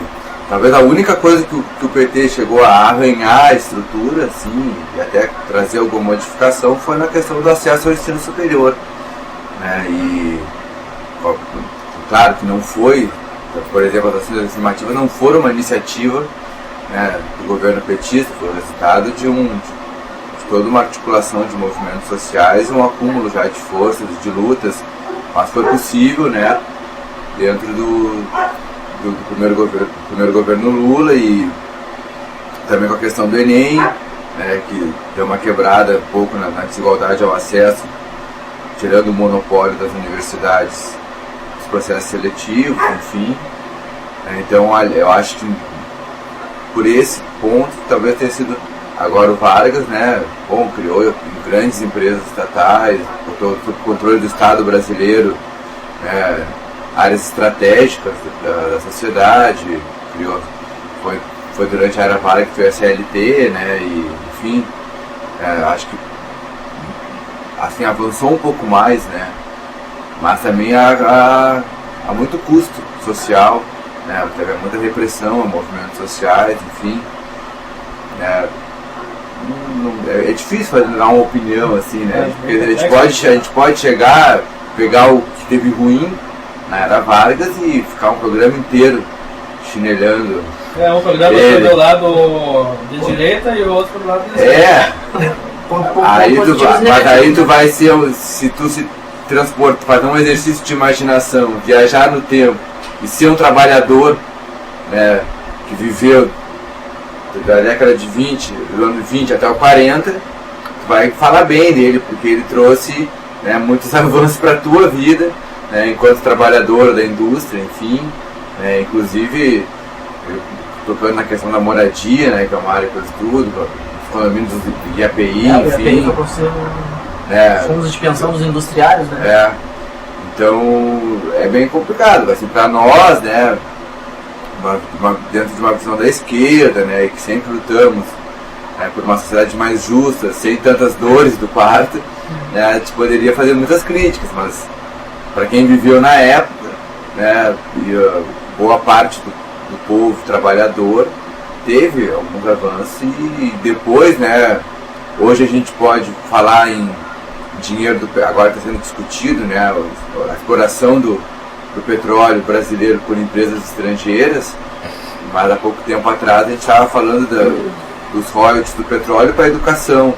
Talvez a única coisa que o PT chegou a arranhar a estrutura, assim, e até trazer alguma modificação, foi na questão do acesso ao ensino superior, né? E, claro que não foi, por exemplo, as ações afirmativas não foram uma iniciativa, né, do governo petista, foi o resultado de toda uma articulação de movimentos sociais, um acúmulo já de forças, de lutas, mas foi possível, né, dentro do primeiro governo Lula, e também com a questão do Enem, né, que deu uma quebrada um pouco na desigualdade ao acesso, tirando o monopólio das universidades, os processos seletivos, enfim. Então eu acho que por esse ponto talvez tenha sido. Agora o Vargas, né, criou grandes empresas estatais, botou sob controle do Estado brasileiro, né, áreas estratégicas da sociedade, foi durante a era Vargas que foi a CLT, né, e enfim, acho que assim, avançou um pouco mais, né, mas também há muito custo social, né, teve muita repressão a movimentos sociais, enfim, né. É difícil dar uma opinião assim, né? Porque a gente pode chegar, pegar o que teve ruim na era Vargas e ficar um programa inteiro chinelhando. Um programa do lado de direita e o outro do lado de esquerda. Mas aí tu vai ser, se tu se transporta, fazer um exercício de imaginação, viajar no tempo e ser um trabalhador, né, que viveu da década de 20, do ano 20 até o 40, tu vai falar bem dele, porque ele trouxe, né, muitos avanços para a tua vida, né, enquanto trabalhador da indústria, enfim, né, inclusive tocando na questão da moradia, né, que é uma área que eu estudo, os condomínios do IAPI, enfim. O IAPI fundos de pensão dos industriários, né? Então é bem complicado, assim, para nós, né, dentro de uma visão da esquerda, né, e que sempre lutamos, né, por uma sociedade mais justa, sem tantas dores do parto, né, a gente poderia fazer muitas críticas, mas para quem viveu na época, né, e boa parte do povo trabalhador teve alguns avanços, e depois, né, hoje a gente pode falar em dinheiro, agora está sendo discutido, né, a exploração do petróleo brasileiro por empresas estrangeiras, mas há pouco tempo atrás a gente estava falando dos royalties do petróleo para a educação,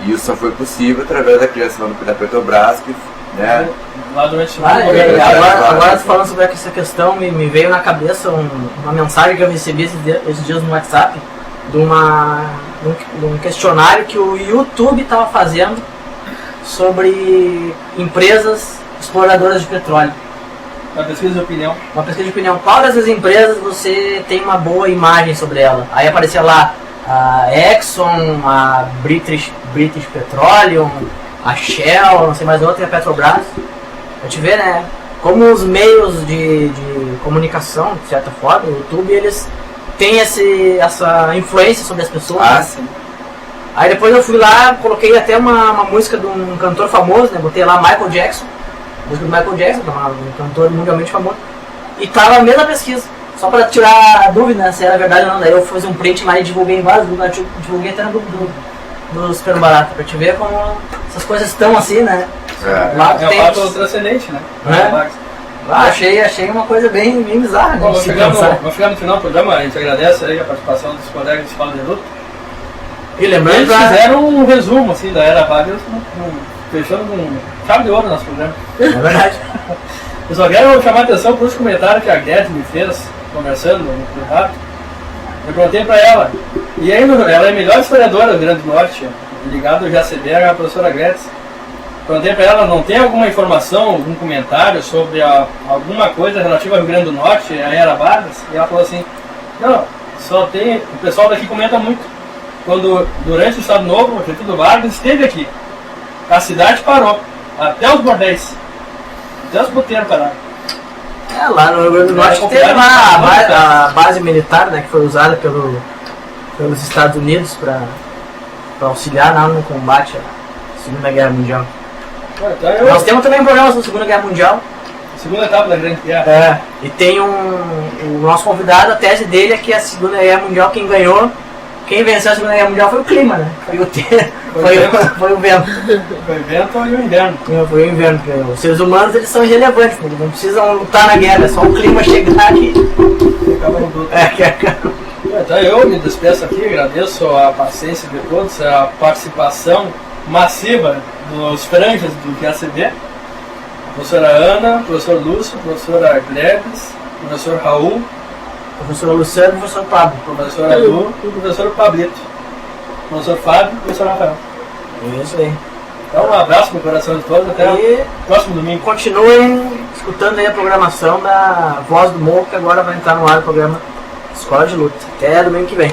e isso só foi possível através da criação da Petrobras, que, né, agora falando sobre essa questão, me veio na cabeça uma mensagem que eu recebi esses dias no WhatsApp de um questionário que o YouTube estava fazendo sobre empresas exploradoras de petróleo. Uma pesquisa de opinião. Qual dessas empresas você tem uma boa imagem sobre ela? Aí aparecia lá a Exxon, a British Petroleum, a Shell, não sei mais outra, e a Petrobras. A gente vê, né, como os meios de comunicação, de certa forma, o YouTube, eles têm essa influência sobre as pessoas. Sim. Aí depois eu fui lá, coloquei até uma música de um cantor famoso, né, botei lá Michael Jackson, música do Michael Jackson, que é um cantor mundialmente famoso, e tava a mesma pesquisa, só pra tirar a dúvida, né, se era verdade ou não. Daí eu fiz um print lá e divulguei em vários lugares, divulguei até no do Super Barato, pra te ver como essas coisas estão assim, né. Lá é um fato transcendente, né? Achei uma coisa bem bizarra, né. Vamos chegar no final do programa, a gente agradece aí a participação dos colegas de Fala de Luta. E lembrando, eles fizeram um resumo assim, da Era Vargas, fechando com chave de ouro no nosso programa. É verdade. Eu só quero chamar a atenção para os comentários que a Guedes me fez, conversando no privado, Eu perguntei pra ela. E aí, ela é a melhor historiadora do Rio Grande do Norte, ligado ao JCB, a professora Gretz. Perguntei pra ela, não tem alguma informação, algum comentário sobre alguma coisa relativa ao Rio Grande do Norte, a Era Vargas? E ela falou assim, não, só tem, o pessoal daqui comenta muito. Quando, durante o Estado Novo, o Getúlio Vargas esteve aqui, a cidade parou, até os bordéis, até os boteiros pararam. Lá no Rio Grande do Norte teve lá a base militar, né, que foi usada pelos Estados Unidos para auxiliar no combate à Segunda Guerra Mundial. Então Nós temos também um programa sobre a Segunda Guerra Mundial. Segunda etapa da Grande Guerra. E tem o nosso convidado, a tese dele é que a Segunda Guerra Mundial, quem venceu a Segunda Guerra Mundial foi o clima, né? Foi o vento. Foi o vento e o inverno. Foi o inverno, porque os seres humanos eles são irrelevantes, eles não precisam lutar na guerra, é só o clima chegar e acaba no duto. Então eu me despeço aqui, agradeço a paciência de todos, a participação massiva dos franjas do QACB, professora Ana, professor Lúcio, professora Gleves, professor Raul, professor Luciano e professor Pablo, professora Lu e professor Pablito, professor Fábio e professor Rafael. Isso aí. Então um abraço no coração de todos, até o próximo domingo. Continuem escutando aí a programação da Voz do Morro, que agora vai entrar no ar o programa Escola de Luta. Até domingo que vem.